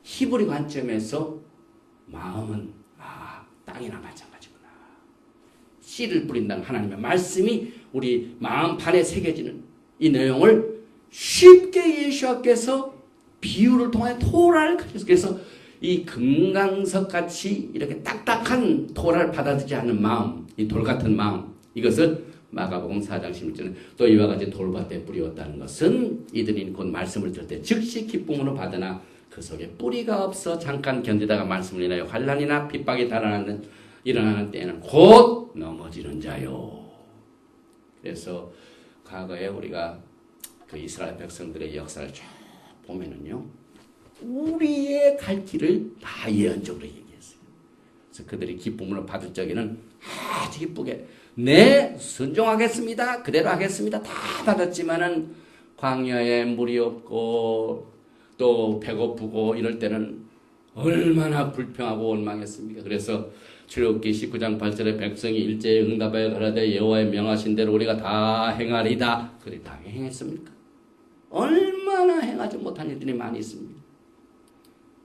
히브리 관점에서 마음은 땅이나 마찬가지구나. 씨를 뿌린다는 하나님의 말씀이 우리 마음판에 새겨지는 이 내용을 쉽게 예수께서 비유를 통해 토라를 가르쳐서, 그래서 이 금강석 같이 이렇게 딱딱한 토라를 받아들이지 않는 마음, 이 돌 같은 마음, 이것을 마가복음 4장 16절에 또 이와 같이 돌밭에 뿌리었다는 것은 이들이 곧 말씀을 들을 때 즉시 기쁨으로 받으나 그 속에 뿌리가 없어 잠깐 견디다가 말씀을 인하여 환난이나 핍박이 일어나는 때에는 곧 넘어지는 자요. 그래서 과거에 우리가 그 이스라엘 백성들의 역사를 쭉 보면은요, 우리의 갈 길을 다 예언적으로 얘기했어요. 그래서 그들이 기쁨으로 받을 적에는 아주 기쁘게 네, 순종하겠습니다, 그대로 하겠습니다, 다 받았지만은 광야에 물이 없고 또 배고프고 이럴 때는 얼마나 불평하고 원망했습니까? 그래서 출애굽기 19장 8절에 백성이 일제히 응답하여 가라되 여호와의 명하신 대로 우리가 다 행하리다. 그래, 다 행했습니까? 얼마나 행하지 못한 일들이 많이 있습니다.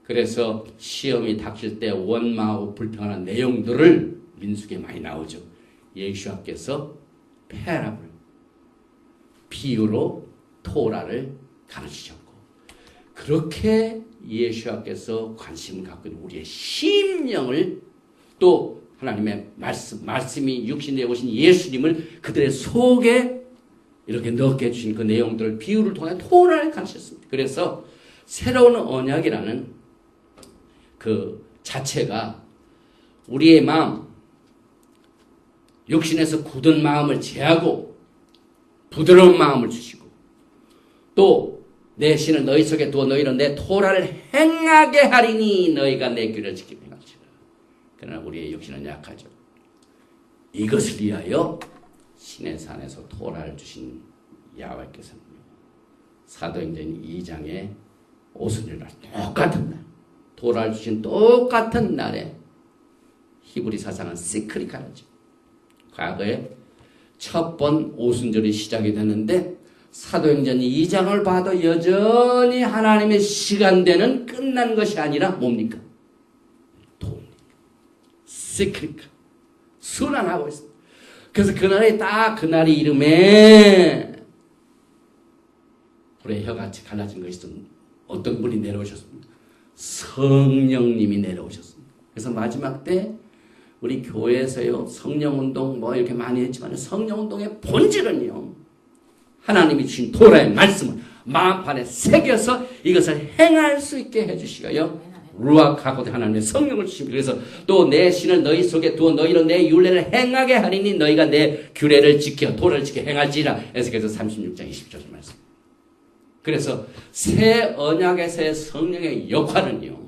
그래서 시험이 닥칠 때 원망하고 불평하는 내용들을 민수기에 많이 나오죠. 예수께서 패러블, 비유로 토라를 가르치셨고, 그렇게 예수께서 관심을 갖고 있는 우리의 심령을, 또 하나님의 말씀이 육신되어 오신 예수님을 그들의 속에 이렇게 넣게 해주신 그 내용들을 비유를 통해 토라를 가르쳤습니다. 그래서 새로운 언약이라는 그 자체가 우리의 마음, 육신에서 굳은 마음을 제하고 부드러운 마음을 주시고, 또 내 신을 너희 속에 두어 너희는 내 토라를 행하게 하리니 너희가 내 길을 지키며 행할지라. 그러나 우리의 육신은 약하죠. 이것을 위하여 신의 산에서 토라를 주신 야훼께서는 사도행전 2장에 오순절날 똑같은 날, 토라를 주신 똑같은 날에 히브리 사상은 시크리카라죠. 과거에 첫 번 오순절이 시작이 됐는데 사도행전 2장을 봐도 여전히 하나님의 시간대는 끝난 것이 아니라 뭡니까? 시크리카, 순환하고 있습니다. 그래서 그날에 딱 그날이 이름에 불의 혀같이 갈라진 것이 어떤 분이 내려오셨습니까? 성령님이 내려오셨습니다. 그래서 마지막 때 우리 교회에서요, 성령운동 뭐 이렇게 많이 했지만 성령운동의 본질은요, 하나님이 주신 토라의 말씀을 마음판에 새겨서 이것을 행할 수 있게 해주시고요. 루아하고 하나님의 성령을 주십니다. 그래서 또 내 신을 너희 속에 두어 너희로 내 율례를 행하게 하리니 너희가 내 규례를 지켜 토를 지켜 행할지라. 에스겔서 36장 20절 말씀. 그래서 새 언약에서의 성령의 역할은요,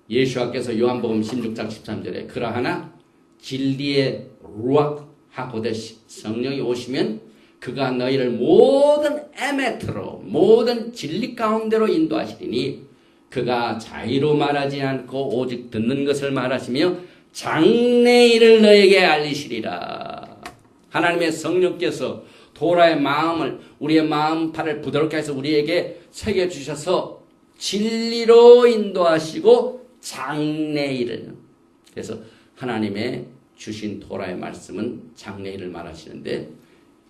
예수께서 요한복음 16장 13절에 그러하나 진리의 루악 하고데시 성령이 오시면 그가 너희를 모든 에메트로 모든 진리 가운데로 인도하시리니 그가 자의로 말하지 않고 오직 듣는 것을 말하시며 장래일을 너에게 알리시리라. 하나님의 성령께서 도라의 마음을 우리의 마음판을 부드럽게 해서 우리에게 새겨주셔서 진리로 인도하시고 장래일을, 그래서 하나님의 주신 토라의 말씀은 장래일을 말하시는데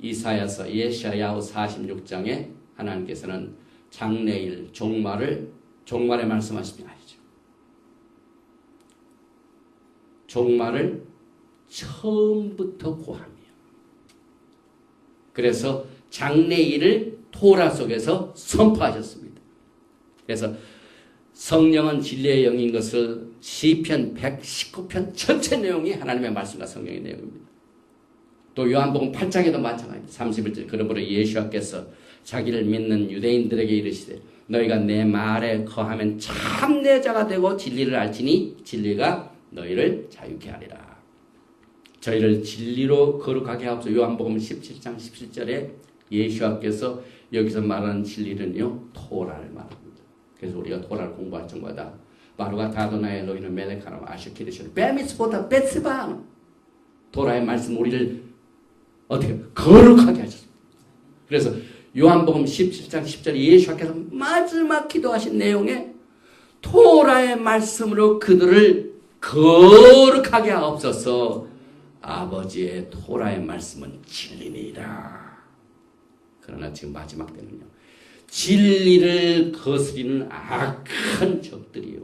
이사야서 예샤야후 46장에 하나님께서는 장래일 종말에 말씀하십니다. 종말을 처음부터 고하며 그래서 장래일을 토라 속에서 선포하셨습니다. 그래서 성령은 진리의 영인 것을 시편 119편 전체 내용이 하나님의 말씀과 성령의 내용입니다. 또 요한복음 8장에도 마찬가지입니다. 31절 그러므로 예수께서 자기를 믿는 유대인들에게 이르시되 너희가 내 말에 거하면 참내 자가 되고 진리를 알지니 진리가 너희를 자유케 하리라. 저희를 진리로 거룩하게 하옵소서. 요한복음 17장 17절에 예수께서 여기서 말하는 진리는요, 토라를 말합니다. 그래서 우리가 토라를 공부할 적마다 바루가 다도나의 엘로히는 멜레카노 아시키르시는 베미스보다 베스바 토라의 말씀 우리를 어떻게 거룩하게 하셨습니다. 그래서 요한복음 17장 10절에 예수께서 마지막 기도하신 내용에 토라의 말씀으로 그들을 거룩하게 하옵소서. 아버지의 토라의 말씀은 진리니라. 그러나 지금 마지막 때는요, 진리를 거스리는 악한 적들이요,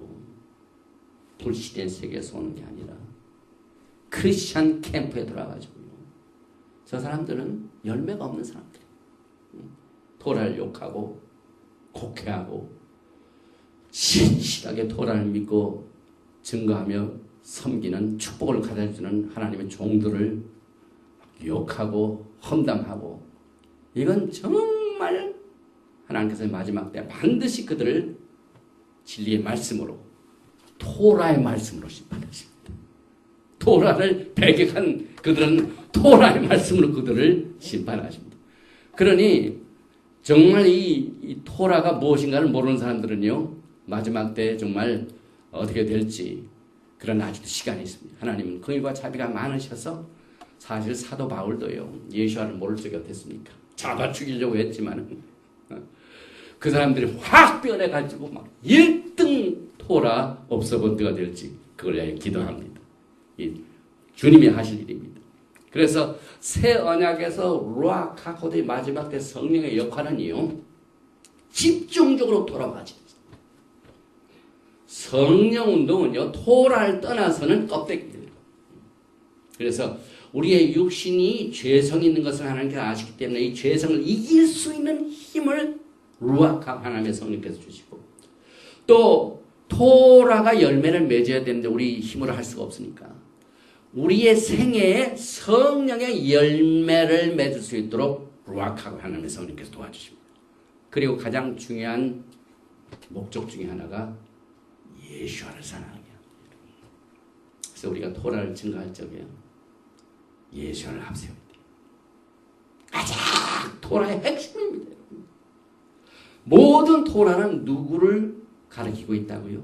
불신의 세계에서 오는 게 아니라 크리스찬 캠프에 들어가가지고요, 저 사람들은 열매가 없는 사람들이에요. 토라를 욕하고 곡해하고 신실하게 토라를 믿고 증거하며 섬기는 축복을 가져주는 하나님의 종들을 욕하고 험담하고, 이건 정말 하나님께서 마지막 때 반드시 그들을 진리의 말씀으로 토라의 말씀으로 심판하십니다. 토라를 배격한 그들은 토라의 말씀으로 그들을 심판하십니다. 그러니 정말 이 토라가 무엇인가를 모르는 사람들은요, 마지막 때 정말 어떻게 될지, 그런 아직도 시간이 있습니다. 하나님은 긍휼과 자비가 많으셔서 사실 사도 바울도요, 예수와를 모를 적이 어땠습니까? 잡아 죽이려고 했지만 그 사람들이 확 변해가지고 막 1등 토라 없어본 때가 될지 그걸 위해 기도합니다. 이 주님이 하실 일입니다. 그래서 새 언약에서 루아카코드의 마지막 때 성령의 역할은요, 집중적으로 돌아가지. 성령 운동은요, 토라를 떠나서는 껍데기입니다. 그래서 우리의 육신이 죄성이 있는 것을 하나님께서 아시기 때문에 이 죄성을 이길 수 있는 힘을 루아카 하나님의 성령께서 주시고, 또 토라가 열매를 맺어야 되는데 우리 힘으로 할 수가 없으니까 우리의 생애에 성령의 열매를 맺을 수 있도록 루아카 하나님의 성령께서 도와주십니다. 그리고 가장 중요한 목적 중에 하나가 예수와를 사랑하게 합니다. 그래서 우리가 토라를 증거할 적에 예수와를 앞세워야 돼요. 가장 토라의 핵심입니다. 모든 토라는 누구를 가리키고 있다고요?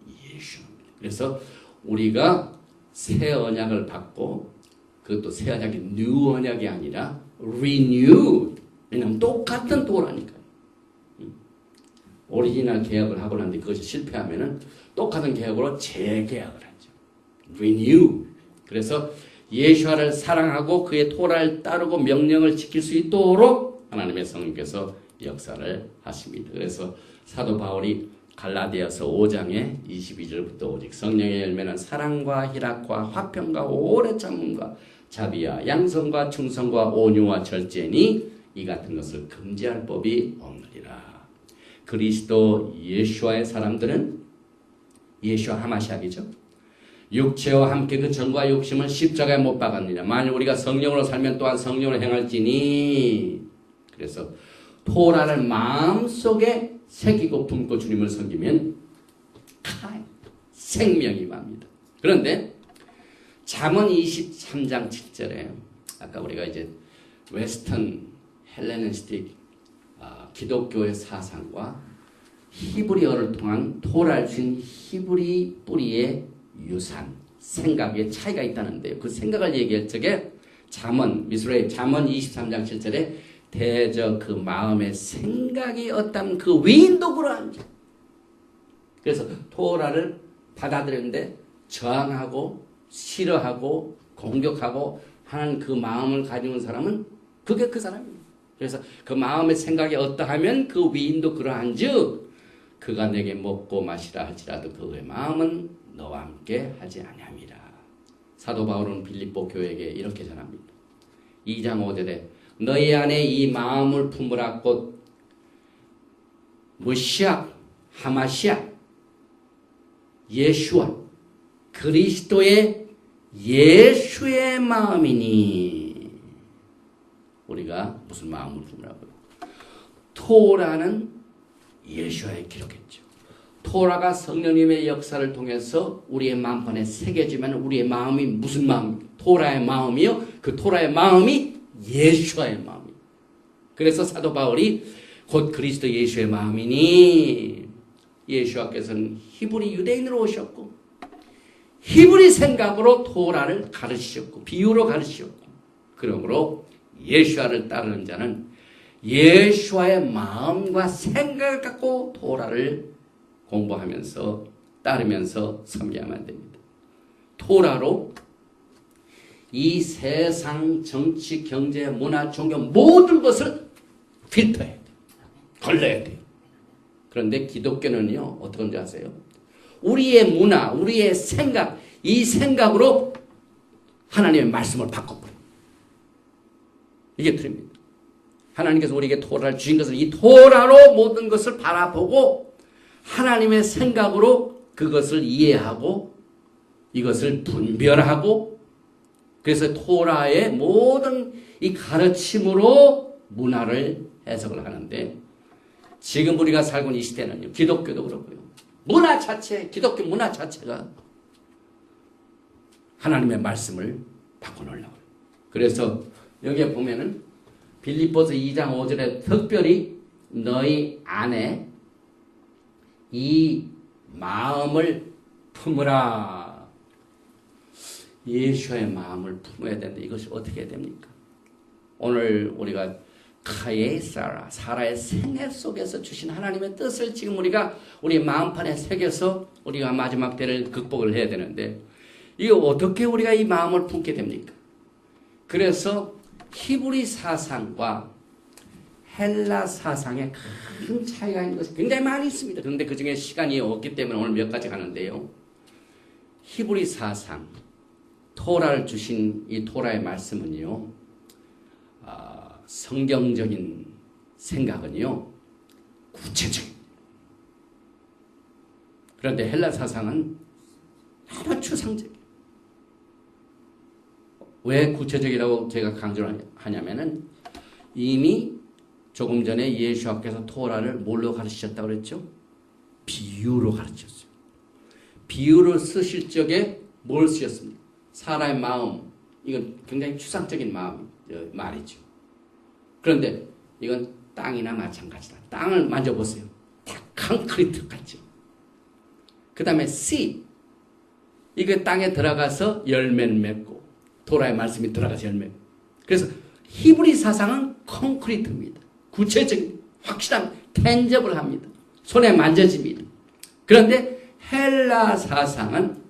예수입니다. 그래서 우리가 새 언약을 받고, 그것도 새 언약이 new 언약이 아니라 renewed. 왜냐하면 똑같은 토라니까요. 오리지널 개혁을 하고 났는데 그것이 실패하면은 똑같은 개혁으로 재개혁을 하죠. renew. 그래서 예수와를 사랑하고 그의 토라를 따르고 명령을 지킬 수 있도록 하나님의 성령께서 역사를 하십니다. 그래서 사도 바울이 갈라디아서 5장의 22절부터 오직 성령의 열매는 사랑과 희락과 화평과 오래 참음과 자비와 양성과 충성과 온유와 절제니 이 같은 것을 금지할 법이 없느니라. 그리스도 예수와의 사람들은 예수와 하마시아이죠. 육체와 함께 그 정과 욕심을 십자가에 못 박았느냐. 만일 우리가 성령으로 살면 또한 성령으로 행할지니. 그래서 토라를 마음속에 새기고 품고 주님을 섬기면 생명이 맙니다. 그런데 잠언 23장 7절에 아까 우리가 이제 웨스턴 헬레니스틱 기독교의 사상과 히브리어를 통한 토라를 준 히브리 뿌리의 유산, 생각의 차이가 있다는데요. 그 생각을 얘기할 적에 미스라엘 잠언 23장 7절에 대저 그 마음의 생각이 어떤 그 위인도 그러한지. 그래서 토라를 받아들였는데 저항하고 싫어하고 공격하고 하는 그 마음을 가지는 사람은 그게 그 사람입니다. 그래서 그 마음의 생각이 어떠하면 그 위인도 그러한즉 그가 내게 먹고 마시라 할지라도 그의 마음은 너와 함께 하지 아니함이라. 사도 바울은 빌립보 교회에게 이렇게 전합니다. 2장 5절에 너희 안에 이 마음을 품으라 곧 무시아 하마시아 예수와 그리스도의 예수의 마음이니. 우리가 무슨 마음을 품으라고요? 토라는 예수와에 기록했죠. 토라가 성령님의 역사를 통해서 우리의 마음판에 새겨지면 우리의 마음이 무슨 마음입니까? 토라의 마음이요. 그 토라의 마음이 예수와의 마음이에요. 그래서 사도 바울이 곧 그리스도 예수의 마음이니. 예수와께서는 히브리 유대인으로 오셨고 히브리 생각으로 토라를 가르치셨고 비유로 가르치셨고 그러므로 예수와를 따르는 자는 예수와의 마음과 생각을 갖고 토라를 공부하면서 따르면서 섬기야만 됩니다. 토라로 이 세상 정치, 경제, 문화, 종교 모든 것을 필터해야 돼요. 걸러야 돼요. 그런데 기독교는요, 어떤지 아세요? 우리의 문화, 우리의 생각, 이 생각으로 하나님의 말씀을 바꿔버려요. 이게 틀립니다. 하나님께서 우리에게 토라를 주신 것은 이 토라로 모든 것을 바라보고 하나님의 생각으로 그것을 이해하고 이것을 분별하고 그래서 토라의 모든 이 가르침으로 문화를 해석을 하는데 지금 우리가 살고 있는 이 시대는요. 기독교도 그렇고요. 문화 자체, 기독교 문화 자체가 하나님의 말씀을 바꿔놓으려고. 그래서 여기에 보면은 빌립보서 2장 5절에 특별히 너희 안에 이 마음을 품으라. 예수의 마음을 품어야 되는데 이것이 어떻게 해야 됩니까? 오늘 우리가 카예사라, 사라의 생애 속에서 주신 하나님의 뜻을 지금 우리가 우리 마음판에 새겨서 우리가 마지막 때를 극복을 해야 되는데 이거 어떻게 우리가 이 마음을 품게 됩니까? 그래서 히브리 사상과 헬라 사상에 큰 차이가 있는 것이 굉장히 많이 있습니다. 그런데 그 중에 시간이 없기 때문에 오늘 몇 가지 가는데요. 히브리 사상, 토라를 주신 이 토라의 말씀은요. 성경적인 생각은요. 구체적인. 그런데 헬라 사상은 아주 추상적이에요. 왜 구체적이라고 제가 강조를 하냐면은 이미 조금 전에 예수께서 토라를 뭘로 가르치셨다고 그랬죠? 비유로 가르쳤어요. 비유를 쓰실 적에 뭘 쓰셨습니까? 사람의 마음. 이건 굉장히 추상적인 말이죠. 그런데 이건 땅이나 마찬가지다. 땅을 만져보세요. 다 콘크리트 같죠. 그 다음에 seed. 이게 땅에 들어가서 열매를 맺고 토라의 말씀이 들어가서 열매. 그래서 히브리 사상은 콘크리트입니다. 구체적인 확실한 텐저블 합니다. 손에 만져집니다. 그런데 헬라 사상은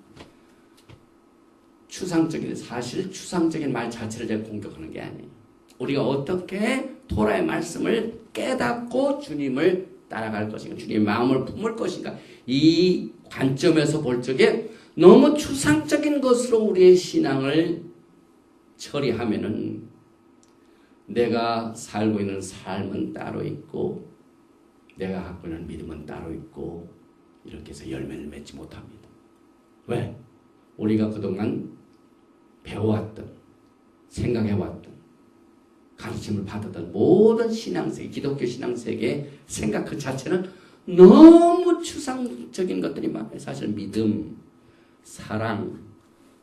추상적인 사실 추상적인 말 자체를 제가 공격하는 게 아니에요. 우리가 어떻게 토라의 말씀을 깨닫고 주님을 따라갈 것인가, 주님의 마음을 품을 것인가, 이 관점에서 볼 적에 너무 추상적인 것으로 우리의 신앙을 처리하면은 내가 살고 있는 삶은 따로 있고 내가 갖고 있는 믿음은 따로 있고 이렇게 해서 열매를 맺지 못합니다. 왜? 우리가 그동안 배워왔던 생각해왔던 가르침을 받았던 모든 신앙세계, 기독교 신앙세계의 생각 그 자체는 너무 추상적인 것들이 많아요. 사실 믿음, 사랑,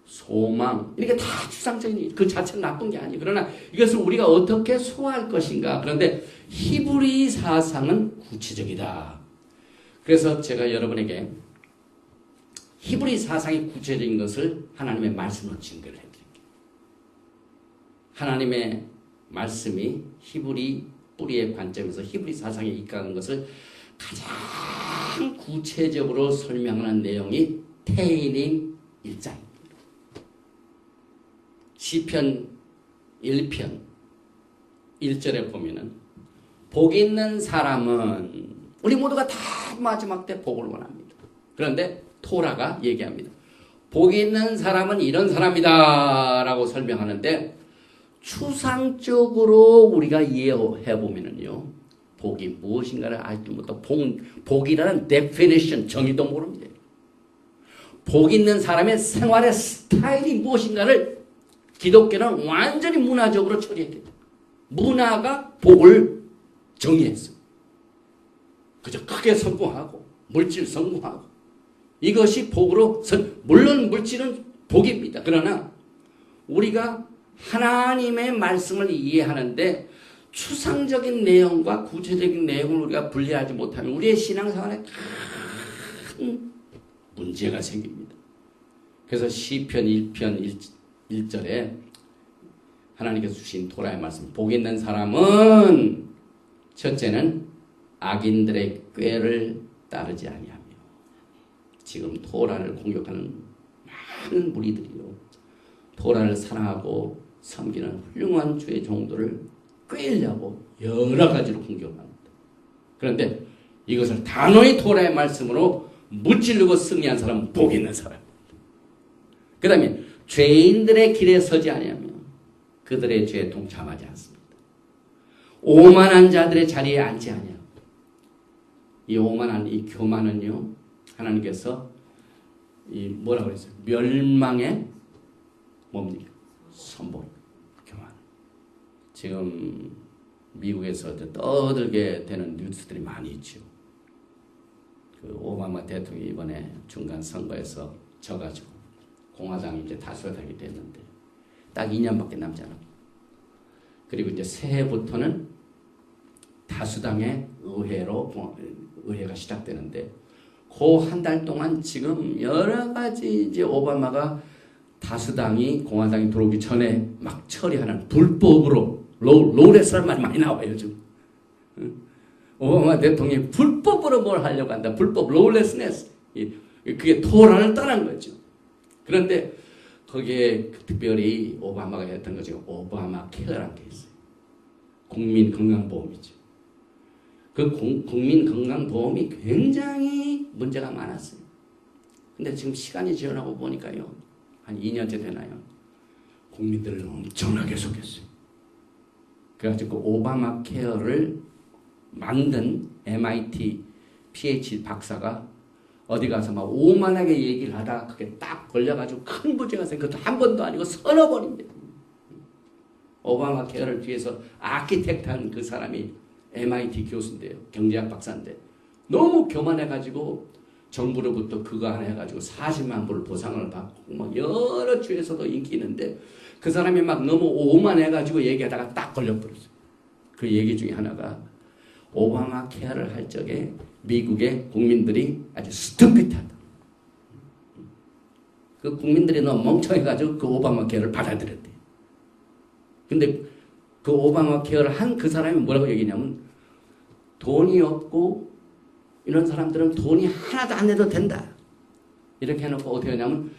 소망 이렇게 다 추상적인 그 자체는 나쁜 게 아니에요. 그러나 이것을 우리가 어떻게 소화할 것인가. 그런데 히브리 사상은 구체적이다. 그래서 제가 여러분에게 히브리 사상이 구체적인 것을 하나님의 말씀으로 증거를 해드릴게요. 하나님의 말씀이 히브리 뿌리의 관점에서 히브리 사상에 입각한 것을 가장 구체적으로 설명하는 내용이 테일림 1장입니다. 시편 1편 1절에 보면은 복 있는 사람은 우리 모두가 다 마지막 때 복을 원합니다. 그런데 토라가 얘기합니다. 복 있는 사람은 이런 사람이다 라고 설명하는데 추상적으로 우리가 이해해 보면은요 복이 무엇인가를 알지 못하고 복이라는 definition 정의도 모릅니다. 복 있는 사람의 생활의 스타일이 무엇인가를 기독교는 완전히 문화적으로 처리했다. 문화가 복을 정의했어. 그저 크게 성공하고 물질 성공하고 이것이 복으로 물론 물질은 복입니다. 그러나 우리가 하나님의 말씀을 이해하는데 추상적인 내용과 구체적인 내용을 우리가 분리하지 못하면 우리의 신앙생활에 큰 문제가 생깁니다. 그래서 시편 1편 1절에 하나님께서 주신 토라의 말씀 복 있는 사람은 첫째는 악인들의 꾀를 따르지 아니하며 지금 토라를 공격하는 많은 무리들이요 토라를 사랑하고 섬기는 훌륭한 주의 종들을 꾀려고 여러 가지로 공격합니다. 그런데 이것을 단호히 토라의 말씀으로 무찌르고 승리한 사람은 복 있는 사람입니다. 그 다음에 죄인들의 길에 서지 아니하며 그들의 죄에 동참하지 않습니다. 오만한 자들의 자리에 앉지 아니하고 이 오만한 이 교만은요 하나님께서 이 뭐라고 그랬어요? 멸망의 뭡니까? 선봉 교만. 지금 미국에서 떠들게 되는 뉴스들이 많이 있죠. 그 오바마 대통령이 이번에 중간 선거에서 져가지고 공화당이 이제 다수당이 됐는데 딱 2년밖에 남지 않았고 그리고 이제 새해부터는 다수당의 의회가 시작되는데 그 한 달 동안 지금 여러 가지 이제 오바마가 다수당이 공화당이 들어오기 전에 막 처리하는 불법으로 로레스란 말이 많이 나와요 요즘. 오바마 대통령이 불법으로 뭘 하려고 한다. 불법 로레스네스. 그게 토라를 떠난 거죠. 그런데 거기에 특별히 오바마가 했던 것 중에 오바마 케어라는 게 있어요. 국민 건강보험이죠. 그 국민 건강보험이 굉장히 문제가 많았어요. 근데 지금 시간이 지나고 보니까요. 한 2년째 되나요? 국민들을 엄청나게 속였어요. 그래가지고 오바마 케어를 만든 MIT PhD 박사가 어디 가서 막 오만하게 얘기를 하다가 그게 딱 걸려가지고 큰 문제가 생겨. 그것도 한 번도 아니고 서너 번인데. 오바마 케어를 뒤에서 아키텍트한 그 사람이 MIT 교수인데요. 경제학 박사인데. 너무 교만해가지고 정부로부터 그거 하나 해가지고 40만 불 보상을 받고 막 여러 주에서도 인기 있는데 그 사람이 막 너무 오만해가지고 얘기하다가 딱 걸려버렸어요. 그 얘기 중에 하나가 오바마 케어를 할 적에 미국의 국민들이 아주 스톱핏하다. 그 국민들이 너무 멍청해가지고 그 오바마 케어를 받아들였대. 근데 그 오바마 케어를 한 그 사람이 뭐라고 얘기냐면 돈이 없고 이런 사람들은 돈이 하나도 안 내도 된다. 이렇게 해놓고 어떻게 하냐면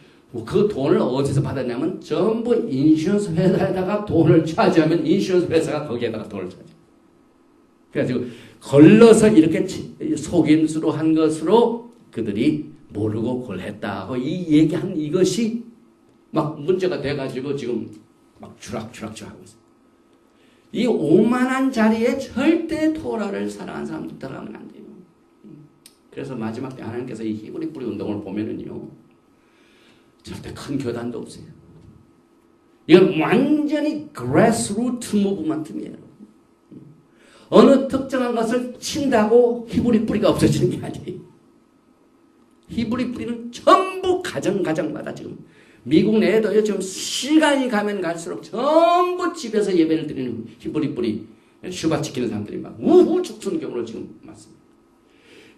그 돈을 어디서 받았냐면 전부 인슈런스 회사에다가 돈을 차지하면 인슈런스 회사가 거기에다가 돈을 차지. 그래가지고 걸러서 이렇게 속임수로 한 것으로 그들이 모르고 그걸 했다고 이 얘기한 이것이 막 문제가 돼가지고 지금 막 추락하고 있어요. 이 오만한 자리에 절대 토라를 사랑하는 사람들 들어가면 안 돼요. 그래서 마지막 때 하나님께서 이 히브리 뿌리 운동을 보면은요, 절대 큰 교단도 없어요. 이건 완전히 grassroot movement이에요. 어느 특정한 것을 친다고 히브리 뿌리가 없어지는 게 아니에요. 히브리 뿌리는 전부 가정마다 지금 미국 내에도요, 지금 시간이 가면 갈수록 전부 집에서 예배를 드리는 히브리 뿌리 슈바 지키는 사람들이 막 우후 죽는 경우로 지금 많습니다.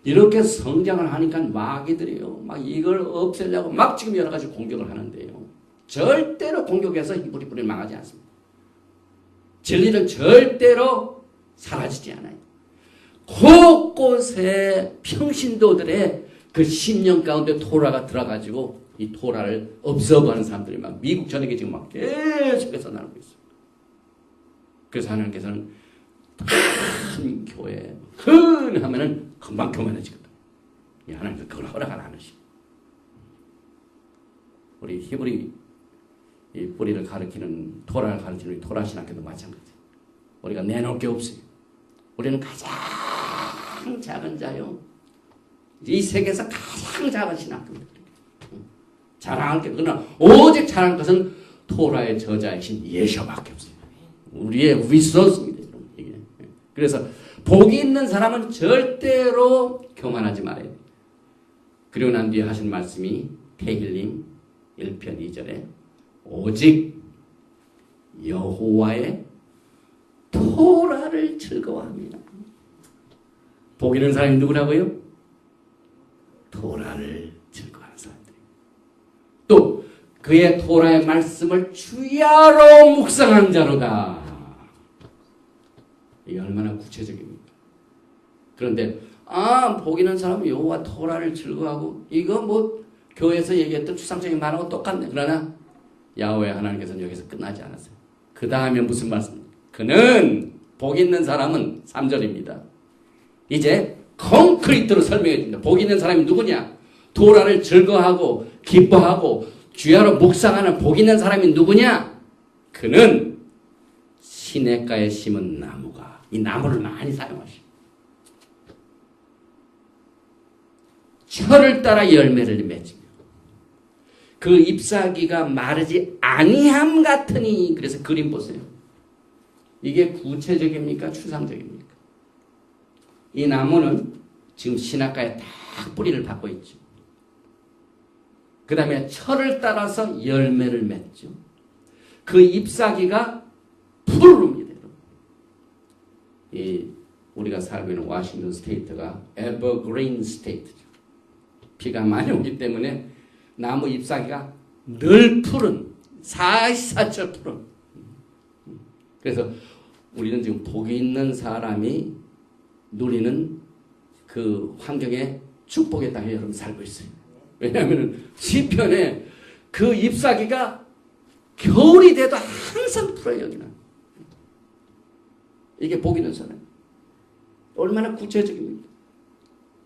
이렇게 성장을 하니까 마귀들이요, 막 이걸 없애려고 막 지금 여러 가지 공격을 하는데요, 절대로 공격해서 히브리 뿌리를 망하지 않습니다. 진리는 절대로 사라지지 않아요. 곳곳에 평신도들의 그 심령 가운데 토라가 들어가지고 이 토라를 observe하는 사람들이 막 미국 전역에 지금 막 계속해서 나오고 있어요. 그래서 하나님께서는 큰 교회, 큰 하면은 금방 교만해지거든. 하나님께서 그걸 허락 안 하시고. 우리 히브리 이 뿌리를 가리키는 토라를 가르치는 이 토라 신학교도 마찬가지예요. 우리가 내놓을 게 없어요. 우리는 가장 작은 자요. 이 세계에서 가장 작은 신학교입니다. 자랑할 게, 그러나 오직 자랑할 것은 토라의 저자이신 예수밖에 없어요. 우리의 리소스입니다. 그래서 복이 있는 사람은 절대로 교만하지 말아야 돼요. 그리고 난 뒤에 하신 말씀이 테힐림 1편 2절에 오직 여호와의 토라를 즐거워합니다. 복 있는 사람이 누구라고요? 토라를 즐거워하는 사람들. 또 그의 토라의 말씀을 주야로 묵상한 자로다. 이게 얼마나 구체적입니까? 그런데 복 있는 사람은 여호와 토라를 즐거워하고, 이거 뭐 교회에서 얘기했던 추상적인 말하고 똑같네. 그러나 야훼 하나님께서는 여기서 끝나지 않았어요. 그 다음에 무슨 말씀? 그는 복 있는 사람은 3절입니다. 이제 콘크리트로 설명해 줍니다. 복 있는 사람이 누구냐? 토라를 즐거워하고 기뻐하고 주야로 묵상하는 복 있는 사람이 누구냐? 그는 시냇가에 심은 나무가, 이 나무를 많이 사용하시고 철을 따라 열매를 맺으며 그 잎사귀가 마르지 아니함 같으니. 그래서 그림 보세요. 이게 구체적입니까? 추상적입니까? 이 나무는 지금 시냇가에 딱 뿌리를 받고 있죠. 그 다음에 철을 따라서 열매를 맺죠. 그 잎사귀가 푸르릅니다. 우리가 살고 있는 워싱턴 스테이트가 에버그린 스테이트죠. 비가 많이 오기 때문에 나무 잎사귀가 늘 푸른, 24철 푸른. 그래서 우리는 지금 복이 있는 사람이 누리는 그 환경에 축복의 땅에 여러분 살고 있어요. 왜냐하면 시편에 그 잎사귀가 겨울이 돼도 항상 풀어요. 여기는. 이게 복 있는 사람. 얼마나 구체적입니까?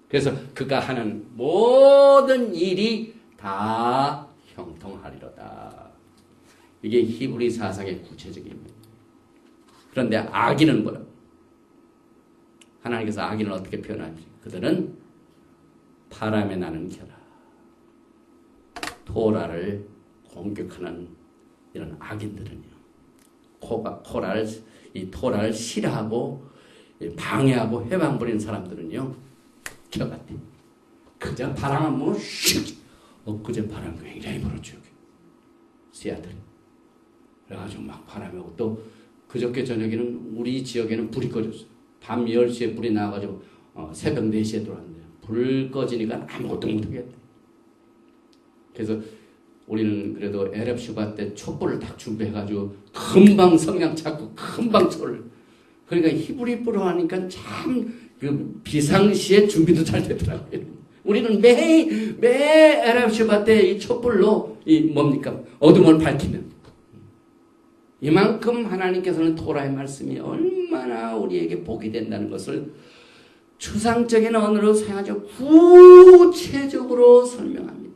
그래서 그가 하는 모든 일이 다 형통하리로다. 이게 히브리 사상의 구체적입니다. 그런데 악인은 뭐라고? 하나님께서 악인을 어떻게 표현하는지. 그들은 바람에 나는 결아, 토라를 공격하는 이런 악인들은요, 이 토라를 싫어하고 방해하고 해방 부리는 사람들은요, 겨 같아. 그저 바람 한 번 슉. 엊그제 바람 굉장히 불었죠. 시애틀. 그래가지고 막 바람이 오고, 또 그저께 저녁에는 우리 지역에는 불이 꺼졌어요. 밤 10시에 불이 나와가지고 새벽 4시에 들어왔는데 불 꺼지니까 아무것도 못하겠대. 그래서 우리는 그래도 에렙 슈바 때 촛불을 딱 준비해가지고 금방 성냥 찾고 금방 철을. 그러니까 히브리 불어 하니까 참 그 비상시에 준비도 잘 되더라고요. 우리는 매 에렙 슈바 때 이 촛불로 뭡니까? 어둠을 밝히는. 이만큼 하나님께서는 토라의 말씀이 얼마나 우리에게 복이 된다는 것을 추상적인 언어로 사용하죠. 구체적으로 설명합니다.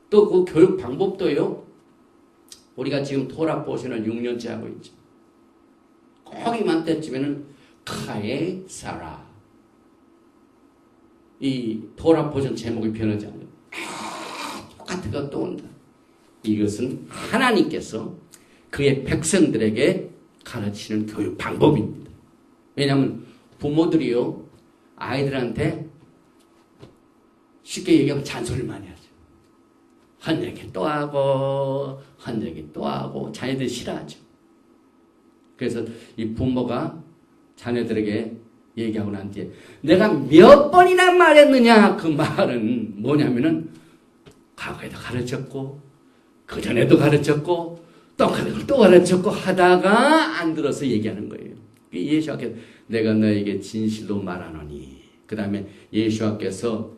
또 그 교육 방법도요. 우리가 지금 토라 포션을 6년째 하고 있죠. 꼭 이맘때쯤에는 카에사라. 이 토라 버전 제목이 변하지 않아요. 똑같은 것도 온다. 이것은 하나님께서 그의 백성들에게 가르치는 교육 방법입니다. 왜냐하면 부모들이요, 아이들한테 쉽게 얘기하면 잔소리를 많이 하죠. 한 얘기 또 하고, 한 얘기 또 하고, 자녀들이 싫어하죠. 그래서 이 부모가 자녀들에게 얘기하고 난 뒤에 내가 몇 번이나 말했느냐, 그 말은 뭐냐면은 과거에도 가르쳤고 그전에도 가르쳤고 또 가르쳤고 하다가 안 들어서 얘기하는 거예요. 예수께서 내가 너에게 진실로 말하노니, 그 다음에 예수께서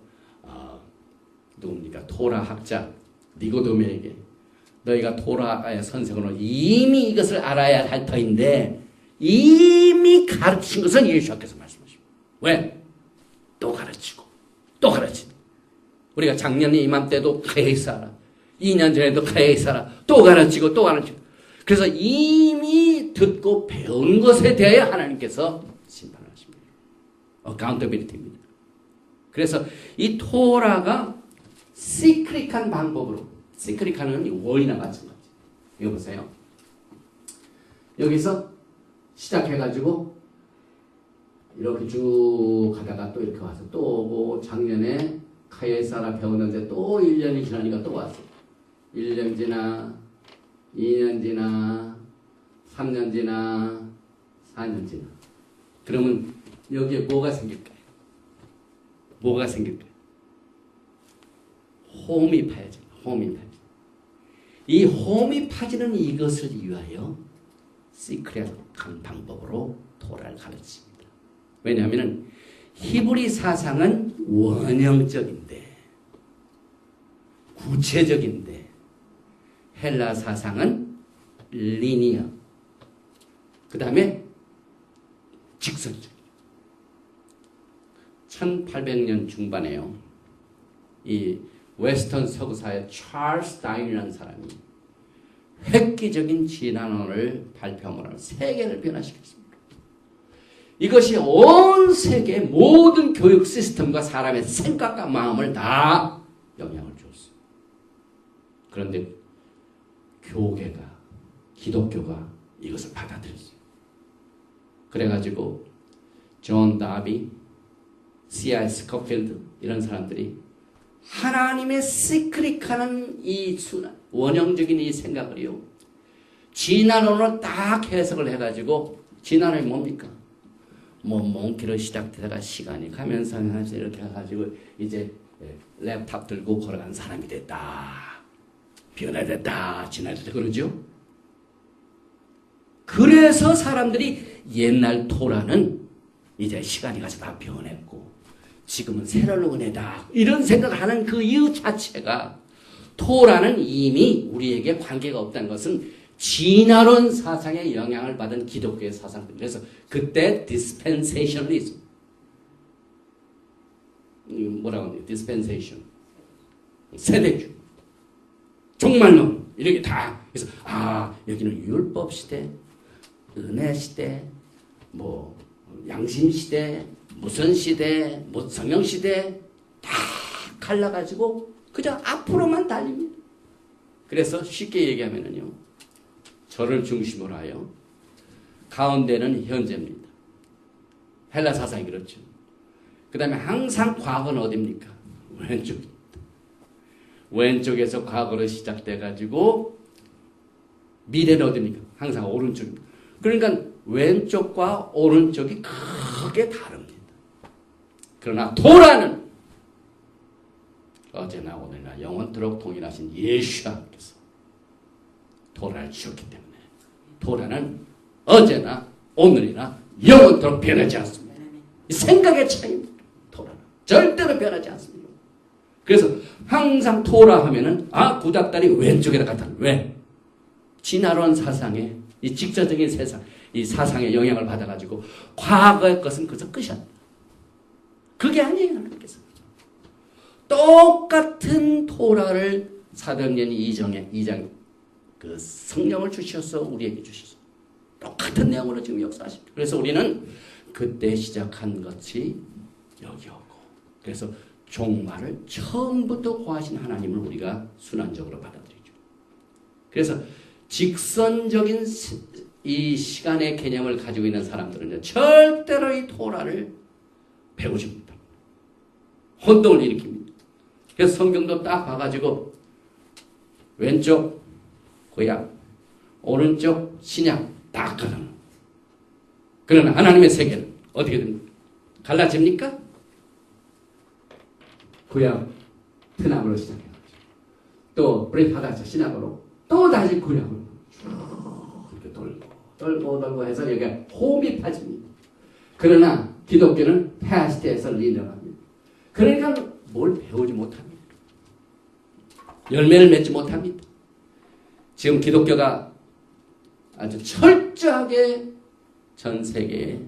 누굽니까? 토라 학자 니고데모에게 너희가 토라의 선생으로 이미 이것을 알아야 할 터인데 이미 가르친 것은 예수께서 말씀하십니다. 왜? 또 가르치고 또 가르치고. 우리가 작년에 이맘때도 카에사라, 2년 전에도 카에사라, 또 가르치고 또 가르치고. 그래서 이미 듣고 배운 것에 대하여 하나님께서 심판하십니다. 어카운터빌리티입니다. 그래서 이 토라가 시크릿한 방법으로, 시크릿하는 원이나 마찬가지. 이거 보세요. 여기서 시작해가지고 이렇게 쭉 가다가 또 이렇게 와서 또 오고, 작년에 카에사라 배웠는데 또 1년이 지나니까 또 왔어. 1년 지나, 2년 지나, 3년 지나, 4년 지나. 그러면 여기에 뭐가 생길까요? 뭐가 생길까요? 홈이 파야죠. 홈이 파야죠. 이 홈이 파지는 이것을 위하여 시크릿한 방법으로 토라를 가르칩니다. 왜냐하면 히브리 사상은 원형적인데, 구체적인데, 헬라 사상은 리니어, 그 다음에 직선적. 1800년 중반에요, 이 웨스턴 서구사의 찰스 다윈이라는 사람이 획기적인 진화론을 발표함으로 세계를 변화시켰습니다. 이것이 온 세계 모든 교육 시스템과 사람의 생각과 마음을 다 영향을 줬어요. 그런데 교계가, 기독교가 이것을 받아들였어요. 그래가지고 존 다비, C.I. 스코필드 이런 사람들이 하나님의 시크릿하는 이 순환, 원형적인 이 생각을요, 진화론으로 딱 해석을 해가지고, 진화론이 뭡니까? 몽키로 시작되다가 시간이 가면서 이렇게 해가지고 이제 랩탑 들고 걸어가는 사람이 됐다, 변화됐다, 진화됐다 그러죠. 그래서 사람들이 옛날 토라는 이제 시간이 가서 다 변했고 지금은 새로운 은혜다, 이런 생각을 하는 그 이유 자체가, 토라는 이미 우리에게 관계가 없다는 것은 진화론 사상의 영향을 받은 기독교의 사상들. 그래서 그때 디스펜세이셔널리즘, 뭐라고 하냐, 디스펜세이션, 세대주의, 종말론, 이렇게 다. 그래서 여기는 율법 시대, 은혜 시대, 뭐 양심 시대, 무슨 시대, 뭐 성령 시대 다 갈라가지고 그저 앞으로만 달립니다. 그래서 쉽게 얘기하면은요, 저를 중심으로 하여 가운데는 현재입니다. 헬라 사상이 그렇죠. 그 다음에 항상 과거는 어디입니까? 왼쪽입니다. 왼쪽에서 과거로 시작돼가지고 미래는 어디입니까? 항상 오른쪽입니다. 그러니까 왼쪽과 오른쪽이 크게 다릅니다. 그러나 토라는 어제나 오늘나 영원토록 동일하신 예수님께서 토라를 주셨기 때문에 토라는 어제나 오늘이나 영원토록 변하지 않습니다. 이 생각의 차이입니다. 토라는 절대로 변하지 않습니다. 그래서 항상 토라 하면은 구닥다리 왼쪽에다 갖다 놔. 왜? 진화론 사상의 이 직접적인 세상, 이 사상의 영향을 받아가지고 과거의 것은 그저 끝이었다. 그게 아니에요. 하나님께서 똑같은 토라를 사도행전 2장 그 성령을 주셔서 우리에게 주셨어. 똑같은 내용으로 지금 역사하십니다. 그래서 우리는 그때 시작한 것이 여기였고, 그래서 종말을 처음부터 구하신 하나님을 우리가 순환적으로 받아들이죠. 그래서 직선적인 이 시간의 개념을 가지고 있는 사람들은 절대로 이 토라를 배우지 못합니다. 혼동을 일으킵니다. 그래서 성경도 딱 봐가지고 왼쪽 구약, 오른쪽 신약 딱 가는. 그러나 하나님의 세계는 어떻게 됩니까? 갈라집니까? 구약 트납으로 시작해가지고 또 브레이크 하다시 신약으로 또 다시 구약으로 이렇게 돌고 해서 여기가 홈이 파집니다. 그러나 기독교는 패스트에서 리더합니다. 그러니까 뭘 배우지 못합니다. 열매를 맺지 못합니다. 지금 기독교가 아주 철저하게 전 세계에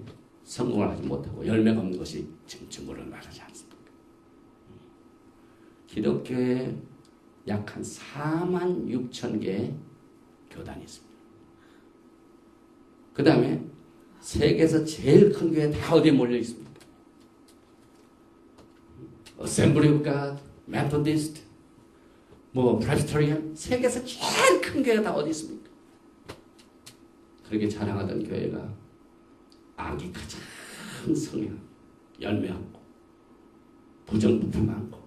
성공을 하지 못하고 열매가 없는 것이 지금 증거를 말하지 않습니까? 기독교에 약 한 4만 6천 개의 교단이 있습니다. 그 다음에 세계에서 제일 큰 교회 다 어디에 몰려 있습니까? Assembly of God, Methodist, Presbyterian, 세계에서 제일 큰 교회가 다 어디 있습니까? 그렇게 자랑하던 교회가 악이 가장 성령, 열매 없고 부정부패 많고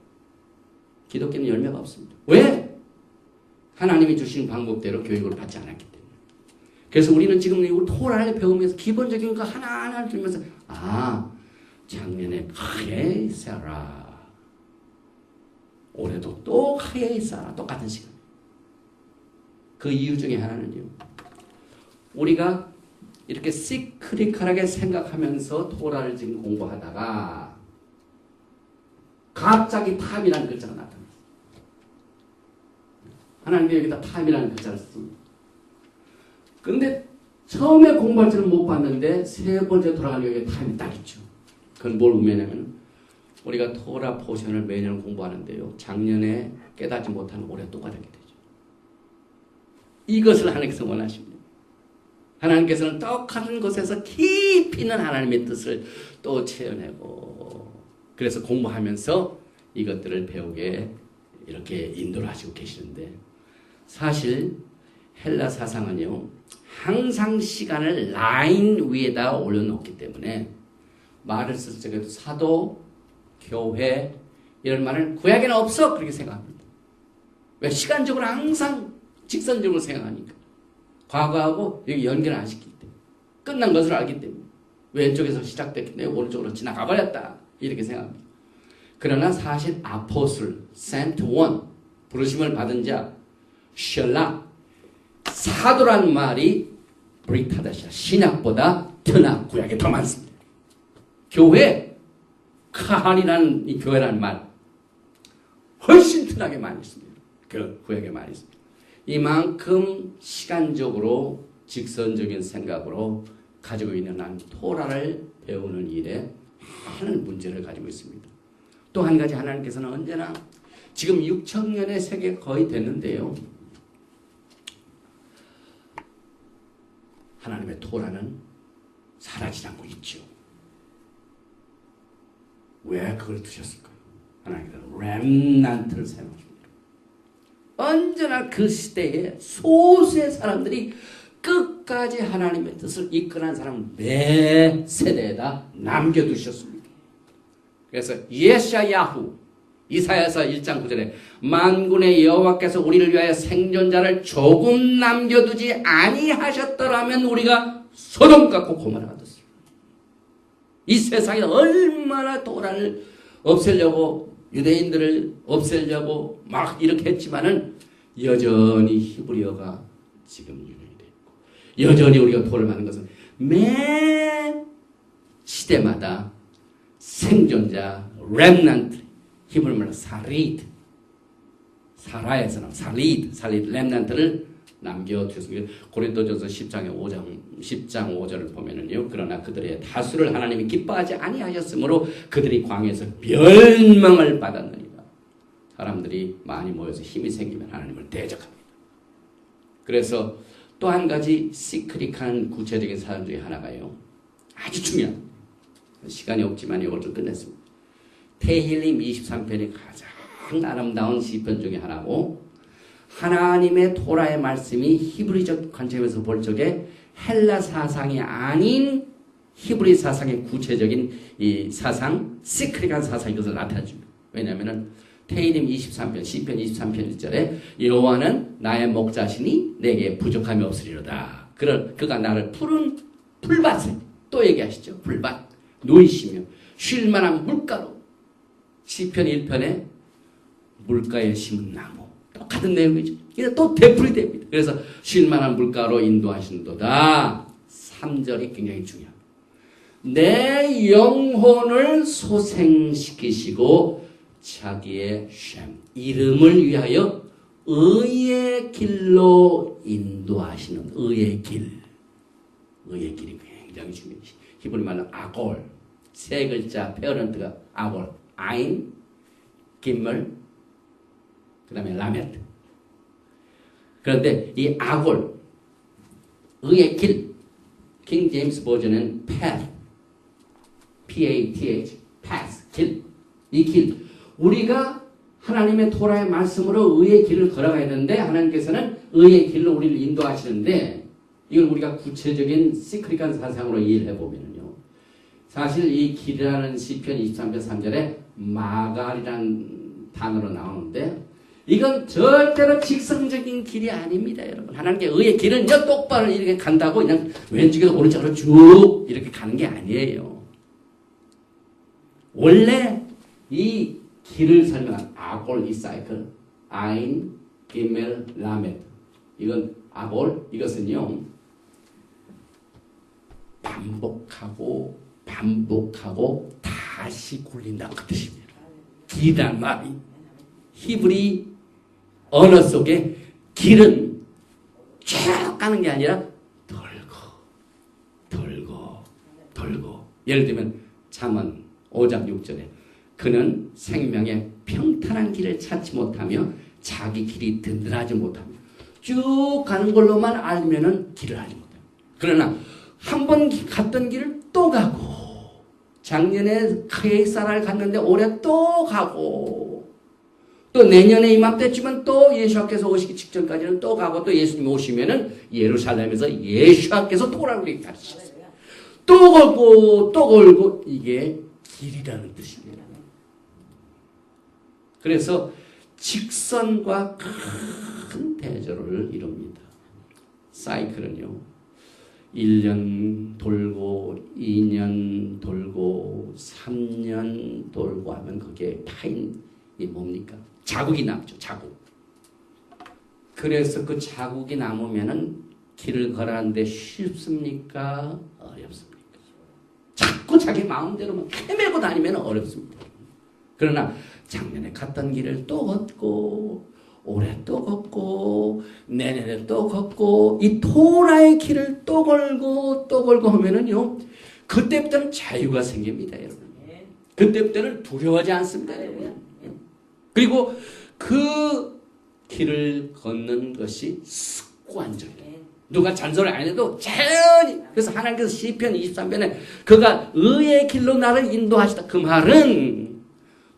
기독교는 열매가 없습니다. 왜? 하나님이 주신 방법대로 교육을 받지 않았기 때문에. 그래서 우리는 지금 이 토라를 배우면서 기본적인 거 하나하나 들면서 작년에 크게 있어라. 올해도 또 크게 있어라. 똑같은 시간. 그 이유 중에 하나는요. 우리가 이렇게 시크릿하게 생각하면서 토라를 지금 공부하다가 갑자기 탐이라는 글자가 나타났어요. 하나님이 여기다 탐이라는 글자를 썼습니다. 근데 처음에 공부할 때는 못 봤는데 세 번째 돌아가는 여기에 탐이 딱 있죠. 그건 뭘 의미하냐면 우리가 토라 포션을 매년 공부하는데요. 작년에 깨닫지 못한 올해 또 깨닫게 되죠. 이것을 하나님께서 원하십니다. 하나님께서는 똑같은 곳에서 깊이 있는 하나님의 뜻을 또 채워내고 그래서 공부하면서 이것들을 배우게 이렇게 인도를 하시고 계시는데 사실 헬라 사상은요. 항상 시간을 라인 위에다 올려놓기 때문에 말을 쓸 적에도 사도, 교회 이런 말은 구약에는 없어 그렇게 생각합니다. 왜? 시간적으로 항상 직선적으로 생각하니까. 과거하고 여기 연결을 안 시키기 때문에. 끝난 것을 알기 때문에. 왼쪽에서 시작됐기 때문에 오른쪽으로 지나가 버렸다. 이렇게 생각합니다. 그러나 사실 아포슬, sent one, 부르심을 받은 자, 셜락, 사도란 말이 브리타다시아, 신약보다 트나 구약에 더 많습니다. 교회, 카한이라는 이 교회라는 말 훨씬 트나게 많이 있습니다. 그 구약에 많이 있습니다. 이만큼 시간적으로 직선적인 생각으로 가지고 있는 한 토라를 배우는 일에 많은 문제를 가지고 있습니다. 또 한 가지 하나님께서는 언제나 지금 6,000년의 세계 거의 됐는데요. 하나님의 토라는 사라지지 않고 있죠. 왜 그걸 두셨을까요? 하나님께서는 렘넌트를 사용하십니다. 언제나 그 시대에 소수의 사람들이 끝까지 하나님의 뜻을 이끌어낸 사람을 매 세대에다 남겨두셨습니다. 그래서 예샤야후 이사야서 1장 9절에 만군의 여호와께서 우리를 위하여 생존자를 조금 남겨두지 아니하셨더라면 우리가 소돔과 고모라가 됐습니다. 이 세상에 얼마나 토라를 없애려고 유대인들을 없애려고 막 이렇게 했지만은 여전히 히브리어가 지금 유명이 되어 있고 여전히 우리가 토를 받는 것은 매 시대마다 생존자 렘넌트 히브리말로 사리드 사라에서는 사리드 렘넌트를 남겨두셨습니다. 고린도전서 10장 5절을 보면은요. 그러나 그들의 다수를 하나님이 기뻐하지 아니하셨으므로 그들이 광야에서 멸망을 받았느니라. 사람들이 많이 모여서 힘이 생기면 하나님을 대적합니다. 그래서 또 한 가지 시크릿한 구체적인 사람 중에 하나가요. 아주 중요한, 시간이 없지만 이걸 좀 끝냈습니다. 테힐림 23편이 가장 아름다운 시편 중에 하나고, 하나님의 토라의 말씀이 히브리적 관점에서 볼 적에 헬라 사상이 아닌 히브리 사상의 구체적인 이 사상, 시크릿한 사상이 것을 나타내줍니다. 왜냐하면 테힐림 23편, 시편 23편 1절에 여호와는 나의 목자시니 내게 부족함이 없으리로다. 그가 나를 푸른 풀밭에, 또 얘기하시죠. 풀밭, 누이시며 쉴만한 물가로, 시편 1편에 물가에 심은 나무, 똑같은 내용이죠. 이제 또 되풀이 됩니다. 그래서 쉴만한 물가로 인도하신도다. 3절이 굉장히 중요합니다. 내 영혼을 소생시키시고 자기의 셈, 이름을 위하여 의의 길로 인도하시는, 의의 길. 의의 길이 굉장히 중요해요. 히브리 말로 아골, 세 글자 페어런트가 아골, 아인, 김물, 그 다음에 라메트. 그런데 이 아골, 의의 길, 킹 제임스 버전은 path, P-A-T-H, path, 길. 이 길. 우리가 하나님의 토라의 말씀으로 의의 길을 걸어가야 되는데, 하나님께서는 의의 길로 우리를 인도하시는데, 이걸 우리가 구체적인 시크릿한 사상으로 이해를 해보면요. 사실 이 길이라는 시편 23편 3절에 마갈이라는 단어로 나오는데, 이건 절대로 직선적인 길이 아닙니다, 여러분. 하나님께 의의 길은 똑바로 이렇게 간다고 그냥 왼쪽에서 오른쪽으로 쭉 이렇게 가는 게 아니에요. 원래 이 길을 설명한 아골, 이 사이클, 아인, 기멜, 라메트. 이건 아골, 이것은요, 반복하고 다시 굴린다 그 뜻입니다. 길이란 말이 히브리 언어 속에 길은 쭉 가는 게 아니라 돌고. 예를 들면 잠언 5장 6절에 그는 생명의 평탄한 길을 찾지 못하며 자기 길이 든든하지 못하며 쭉 가는 걸로만 알면은 길을 알지 못해요. 그러나 한 번 갔던 길을 또 가고, 작년에 KSR을 갔는데 올해 또 가고, 또 내년에 이맘때쯤은 또 예수님께서 오시기 직전까지는 또 가고, 또 예수님이 오시면은 예루살렘에서 예수님께서 또 오라고 이렇게 가르치셨어요. 또 걸고, 이게 길이라는 뜻입니다. 그래서 직선과 큰 대조를 이룹니다. 사이클은요, 1년 돌고, 2년 돌고, 3년 돌고 하면 그게 파인이 뭡니까? 자국이 남죠, 자국. 그래서 그 자국이 남으면은 길을 걸어가는데 쉽습니까? 어렵습니까? 자꾸 자기 마음대로만 헤매고 다니면 어렵습니다. 그러나 작년에 갔던 길을 또 걷고, 올해 또 걷고, 내년에 또 걷고, 이 토라의 길을 또 걸고 하면은요, 그때부터는 자유가 생깁니다, 여러분. 그때부터는 두려워하지 않습니다, 여러분. 그리고 그 길을 걷는 것이 습관적이에요. 누가 잔소리 안 해도 자연히. 그래서 하나님께서 시편 23편에 그가 의의 길로 나를 인도하시다. 그 말은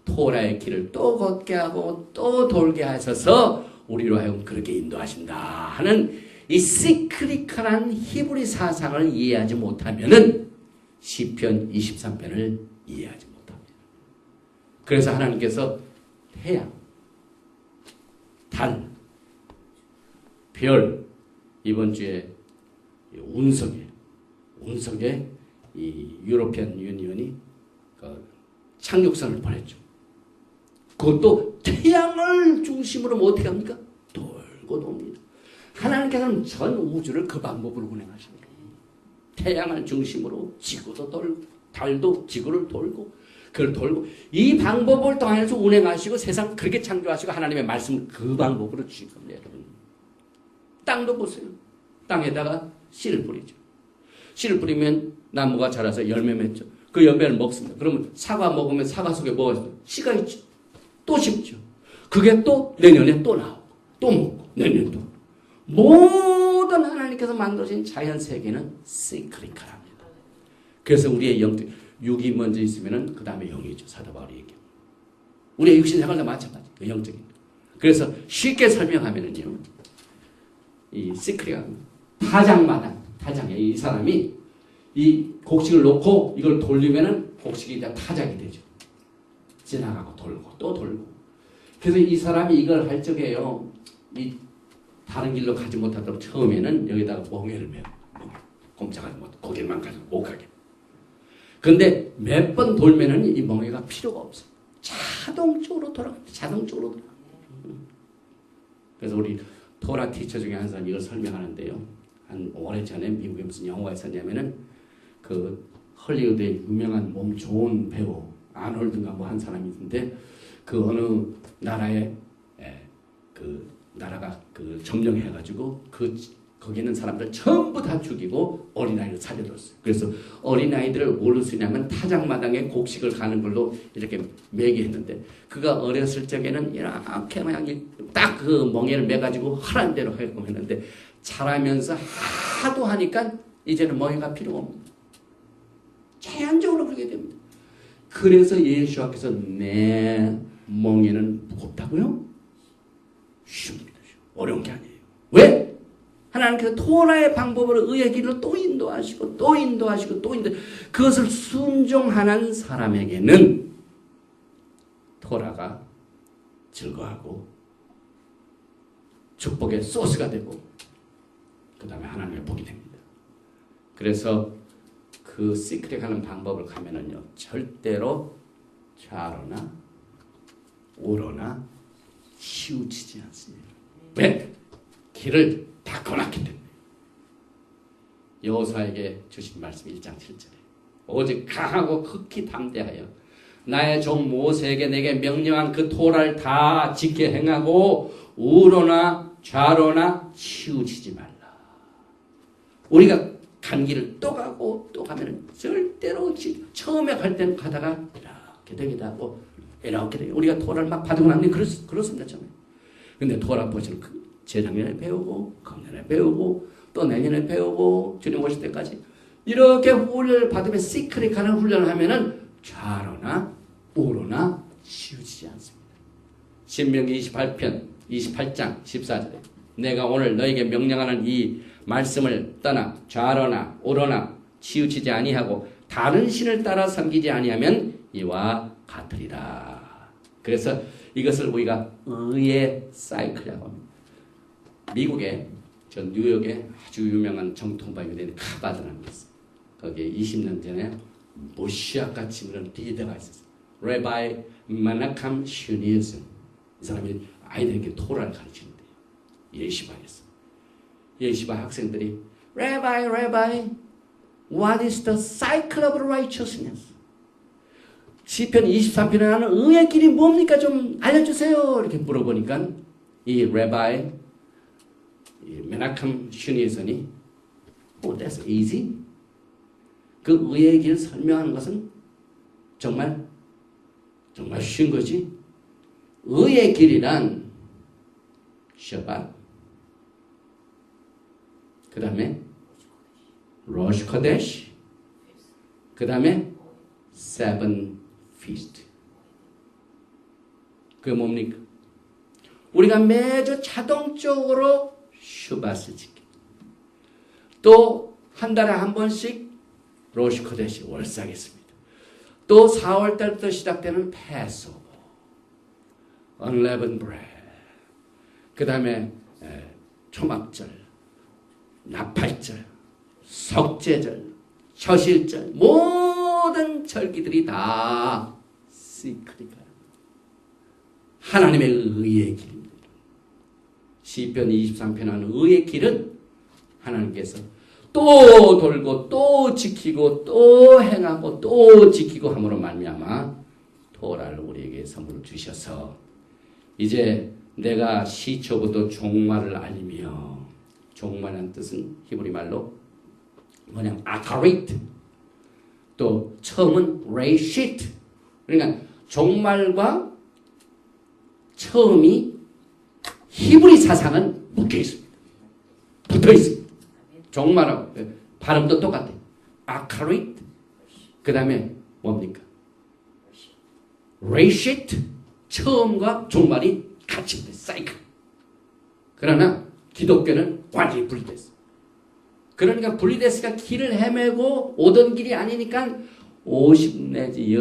토라의 길을 또 걷게 하고 또 돌게 하셔서 우리로 하여금 그렇게 인도하신다 하는 이 시크릿한 히브리 사상을 이해하지 못하면은 시편 23편을 이해하지 못합니다. 그래서 하나님께서 태양, 달, 별, 이번 주에 운석에 이 유로피안 유니언이 착륙선을 보냈죠. 그것도 태양을 중심으로 뭐 어떻게 합니까? 돌고 돕니다. 하나님께서는 전 우주를 그 방법으로 운행하십니다. 태양을 중심으로 지구도 돌고, 달도 지구를 돌고, 그걸 돌고, 이 방법을 통해서 운행하시고 세상 그렇게 창조하시고 하나님의 말씀을 그 방법으로 주신 겁니다, 여러분. 땅도 보세요. 땅에다가 씨를 뿌리죠. 씨를 뿌리면 나무가 자라서 열매 맺죠. 그 열매를 먹습니다. 그러면 사과 먹으면 사과 속에 뭐가 있어요? 씨가 있죠. 또 심죠. 그게 또 내년에 또 나오고, 또 먹고, 내년에 또. 모든 모든 하나님께서 만드신 자연 세계는 시크리컬합니다. 그래서 우리의 영적 육이 먼저 있으면은 그 다음에 영이죠. 사도 바울이 얘기해요. 우리의 육신 생활도 마찬가지. 그 영적인. 그래서 쉽게 설명하면은요, 이 시크릿한 타장에 이 사람이 이 곡식을 놓고 이걸 돌리면은 곡식이 이제 타작이 되죠. 지나가고 돌고 또 돌고. 그래서 이 사람이 이걸 할 적에요, 이 다른 길로 가지 못하도록 처음에는 여기다가 멍에를 매요. 꼼짝하지 못, 고개만 가지고 못 가게. 근데 몇 번 돌면은 이 멍에가 필요가 없어. 자동적으로 돌아갑니다. 자동적으로 돌아갑니다. 그래서 우리 토라 티처 중에 한 사람이 이걸 설명하는데요. 한 오래전에 미국에 무슨 영화가 있었냐면은 그 헐리우드의 유명한 몸 좋은 배우 아놀드인가 뭐 한 사람이 있는데 그 어느 나라에 그 나라가 그 점령해가지고 거기 있는 사람들 전부 다 죽이고 어린아이를 살려줬어요. 그래서 어린아이들을 뭘로 쓰냐면 타작마당에 곡식을 가는 걸로 이렇게 매게 했는데 그가 어렸을 적에는 이렇게 그냥 딱 그 멍에를 매가지고 하라는 대로 하게끔 했는데 자라면서 하도 하니까 이제는 멍에가 필요가 없습니다. 자연적으로 그렇게 됩니다. 그래서 예수께서 내 멍에는 무겁다고요? 쉽습니다. 어려운 게 아니에요. 왜? 하나님께서 토라의 방법으로 의의 길로 또 인도하시고 또 인도하시고 또 인도. 그것을 순종하는 사람에게는 토라가 즐거워하고 축복의 소스가 되고 그 다음에 하나님의 복이 됩니다. 그래서 그 시크릿 하는 방법을 가면은요, 절대로 좌로나 우로나 치우치지 않습니다. 왜? 길을 닦아놨기 때문에. 여호수아에게 주신 말씀 1장 7절에 오직 강하고 극히 담대하여 나의 종 모세에게 내게 명령한 그 토라를 다 지켜 행하고 우로나 좌로나 치우치지 말라. 우리가 간 길을 또 가고 또 가면 절대로 처음에 갈 때는 가다가 이렇게 되기도 하고 이렇게 되고 우리가 토라를 막 받고 나면 그렇습니다. 처음에. 근데 토라 보시는 재작년에 배우고 금년에 배우고 또 내년에 배우고 주님 오실 때까지 이렇게 훈련을 받으면 시크릿하는 훈련을 하면은 좌로나 우로나 치우치지 않습니다. 신명기 28장 14절에 내가 오늘 너에게 명령하는 이 말씀을 떠나 좌로나 우로나 치우치지 아니하고 다른 신을 따라 섬기지 아니하면 이와 같으리라. 그래서 이것을 우리가 의의 사이클이라고 합니다. 미국에 저 뉴욕에 아주 유명한 정통파가 된 카바드라는 게 있어요. 거기에 20년 전에 모시아같이 그런 리더가 있었어요. 레바이 마나캄 슈니슨. 이 사람이 아이들에게 토라를 가르치는데요. 예시바에서. 예시바 학생들이 레바이 what is the cycle of righteousness? 시편 23편에 하는 의의 길이 뭡니까? 좀 알려주세요. 이렇게 물어보니까 이 레바이 메나캄 슈니슨이 that's easy. 그 의의 길을 설명하는 것은 정말 쉬운 거지. 의의 길이란 셔밧, 그 다음에 로시 코데시, 그 다음에 세븐 피스트. 그게 뭡니까? 우리가 매주 자동적으로 슈밧을 지킵니다. 또 한 달에 한 번씩 로시 코데시 월삭 있습니다. 또 4월 달부터 시작되는 패스오버, unleavened bread, 그 다음에 초막절, 나팔절, 석제절, 처실절, 모든 절기들이 다 시크릿이에요. 하나님의 의의 길입니다. 시편 23편 하는 의의 길은 하나님께서 또 돌고 또 지키고 또 행하고 또 지키고 함으로 말미암아 토라를 우리에게 선물을 주셔서 이제 내가 시초부터 종말을 알리며, 종말이라는 뜻은 히브리 말로 뭐냐면 아카리트, 또 처음은 레이시트. 그러니까 종말과 처음이 히브리 사상은 묶여 있습니다. 붙어 있습니다. 종말하고 발음도 똑같아요. 아카릿. 그 다음에 뭡니까? 레이시트. 처음과 종말이 같이 돼. 사이클. 그러나 기독교는 완전히 분리됐어. 그러니까 분리됐으니까 길을 헤매고 오던 길이 아니니까 50 내지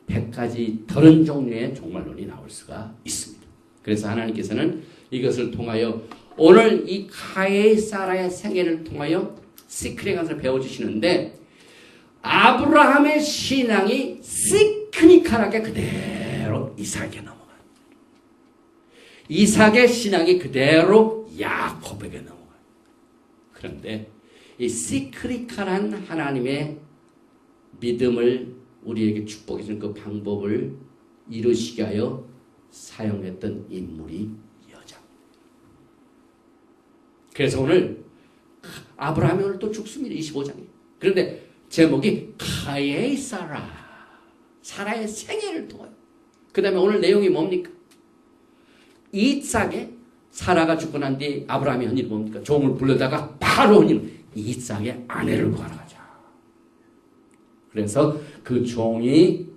100가지 다른 종류의 종말론이 나올 수가 있습니다. 그래서 하나님께서는 이것을 통하여 오늘 이 카의 사라의 생애를 통하여 시크릿에 가서 배워주시는데 아브라함의 신앙이 시크릿하게 그대로 이삭에게 넘어가요. 이삭의 신앙이 그대로 야곱에게 넘어가요. 그런데 이 시크릿한 하나님의 믿음을 우리에게 축복해 주는 그 방법을 이루시게 하여 사용했던 인물이 여자입니다. 그래서 오늘 아브라함이 오늘 또 죽습니다. 25장에. 그런데 제목이 카의 사라. 사라의 생애를 통하여. 그 다음에 오늘 내용이 뭡니까? 이삭에 사라가 죽고 난 뒤에 아브라함이 한 일이 뭡니까? 종을 불러다가 바로 이삭의 아내를 구하러 가자. 그래서 그 종이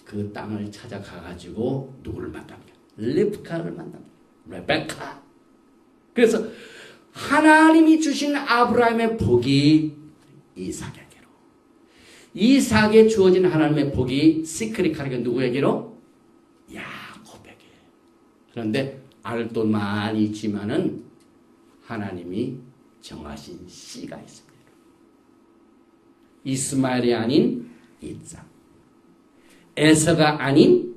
그 땅을 찾아가가지고 누구를 만납니까? 리브카를 만납니다. 레베카. 그래서 하나님이 주신 아브라함의 복이 이삭에게로. 이삭에 주어진 하나님의 복이 시크릿하게 누구에게로? 야곱에게. 그런데 알도 많이 있지만은 하나님이 정하신 씨가 있습니다. 이스마엘이 아닌 이삭, 에서가 아닌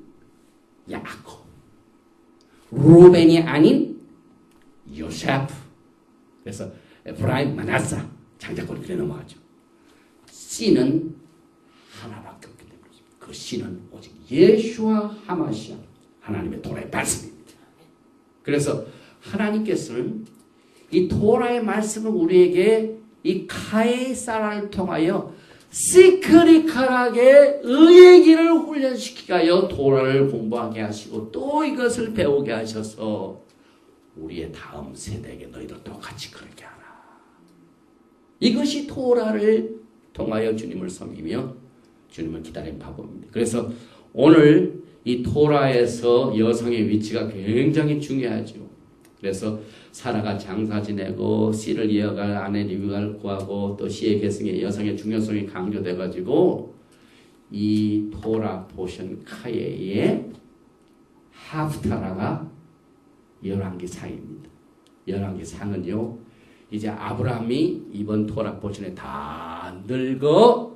야곱, 루벤이 아닌 요셉. 그래서 에프라임, 마나사 장자권이 그래 넘어가죠. 씨는 하나밖에 없기 때문에 그 씨는 오직 예수와 하마시아 하나님의 도라의 말씀입니다. 그래서 하나님께서는 이 도라의 말씀을 우리에게 이 카의 사라를 통하여 시크릿하게 의의 길을 훈련시키게 하여 도라를 공부하게 하시고 또 이것을 배우게 하셔서 우리의 다음 세대에게 너희도 똑같이 그렇게 하라. 이것이 도라를 통하여 주님을 섬기며 주님을 기다리는 방법입니다. 그래서 오늘 이 토라에서 여성의 위치가 굉장히 중요하죠. 그래서 사라가 장사 지내고 씨를 이어갈 아내 리브가를 구하고 또 씨의 계승에 여성의 중요성이 강조돼가지고 이 토라 포션 카예의 하프타라가 열왕기상입니다. 열왕기상은요 이제 아브라함이 이번 토라 포션에 다 늙어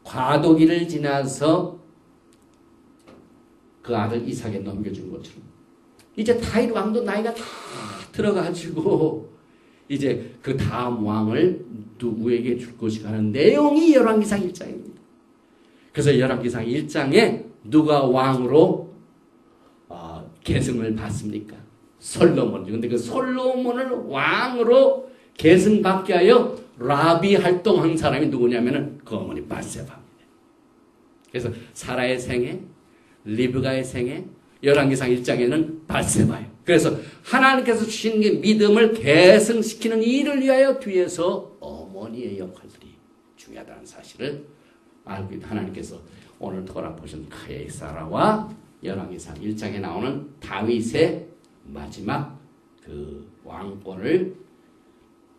과도기를 지나서 그 아들 이삭에 넘겨준 것처럼 이제 다윗 왕도 나이가 다 들어가지고 이제 그 다음 왕을 누구에게 줄 것인가 하는 내용이 열왕기상 1장입니다. 그래서 열왕기상 1장에 누가 왕으로 계승을 받습니까? 솔로몬. 근데 그 솔로몬을 왕으로 계승받게 하여 라비 활동한 사람이 누구냐면은 그 어머니 바세바입니다. 그래서 사라의 생애, 리브가의 생애, 열왕기상 1장에는 바세바예요. 그래서 하나님께서 주신 게 믿음을 계승시키는 일을 위하여 뒤에서 어머니의 역할들이 중요하다는 사실을 알고 있다. 하나님께서 오늘 토라 보신 카의 사라와 열왕기상 1장에 나오는 다윗의 마지막 그 왕권을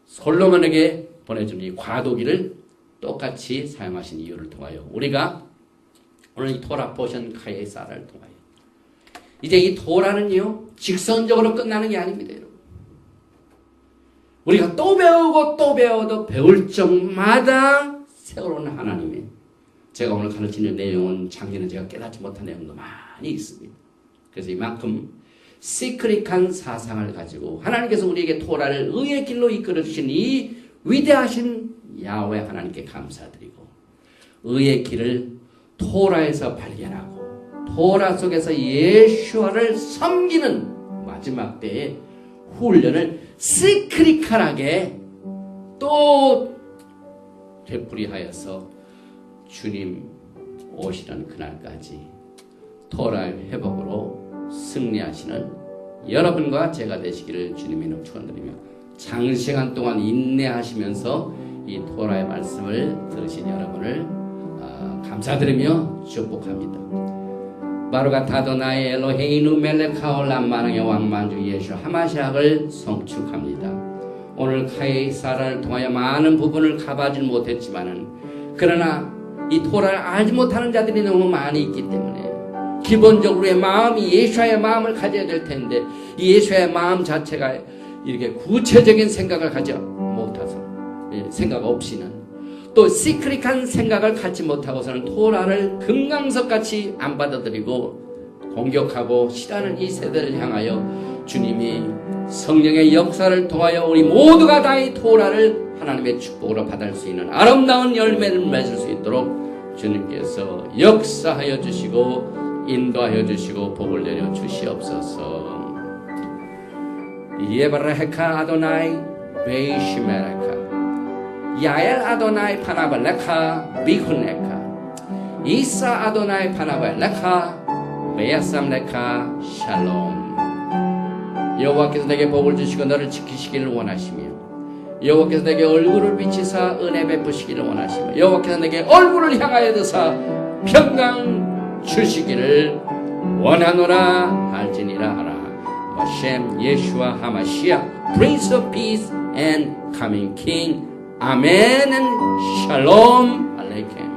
솔로몬에게 보내준 이 과도기를 똑같이 사용하신 이유를 통하여 우리가 오늘 이 토라 포션 카의 사라를 통하여 이제 이 토라는요 직선적으로 끝나는 게 아닙니다, 여러분. 우리가 또 배우고 또 배워도 배울 적마다 새로운 하나님의 제가 오늘 가르치는 내용은 작년에 제가 깨닫지 못한 내용도 많이 있습니다. 그래서 이만큼 시크릿한 사상을 가지고 하나님께서 우리에게 토라를 의의 길로 이끌어 주신 이 위대하신 야훼 하나님께 감사드리고 의의 길을 토라에서 발견하고 토라 속에서 예수와를 섬기는 마지막 때의 훈련을 시크릿하게 또 되풀이하여서 주님 오시는 그날까지 토라의 회복으로 승리하시는 여러분과 제가 되시기를 주님의 이름으로 축원드리며 장시간 동안 인내하시면서 이 토라의 말씀을 들으신 여러분을 감사드리며 축복합니다. 바로가 타도나의 엘로헤이누 멜레카올람 만왕의 왕만주 예수 하마시아를 성축합니다. 오늘 카이사라를 통하여 많은 부분을 가봐질 못했지만은 그러나 이 토라를 알지 못하는 자들이 너무 많이 있기 때문에 기본적으로의 마음이 예수와의 마음을 가져야 될 텐데 이 예수와의 마음 자체가 이렇게 구체적인 생각을 가져 못해서 생각 없이는 또 시크릿한 생각을 갖지 못하고서는 토라를 금강석같이 안 받아들이고 공격하고 싫어하는 이 세대를 향하여 주님이 성령의 역사를 통하여 우리 모두가 다 이 토라를 하나님의 축복으로 받을 수 있는 아름다운 열매를 맺을 수 있도록 주님께서 역사하여 주시고 인도하여 주시고 복을 내려 주시옵소서. 예바라헤카 아도나이 베이시메레카 야엘 아도나이 파나발레카 비훈레카 이사 아도나이 파나발레카 베야삼레카 샬롬. 여호와께서 내게 복을 주시고 너를 지키시기를 원하시며 여호와께서 내게 얼굴을 비치사 은혜 베푸시기를 원하시며 여호와께서 내게 얼굴을 향하여 드사 평강 주시기를 원하노라 할지니라 하라. 하셈 예슈아 하마시아 Prince of Peace and Coming King. 아멘 and Shalom Aleichem.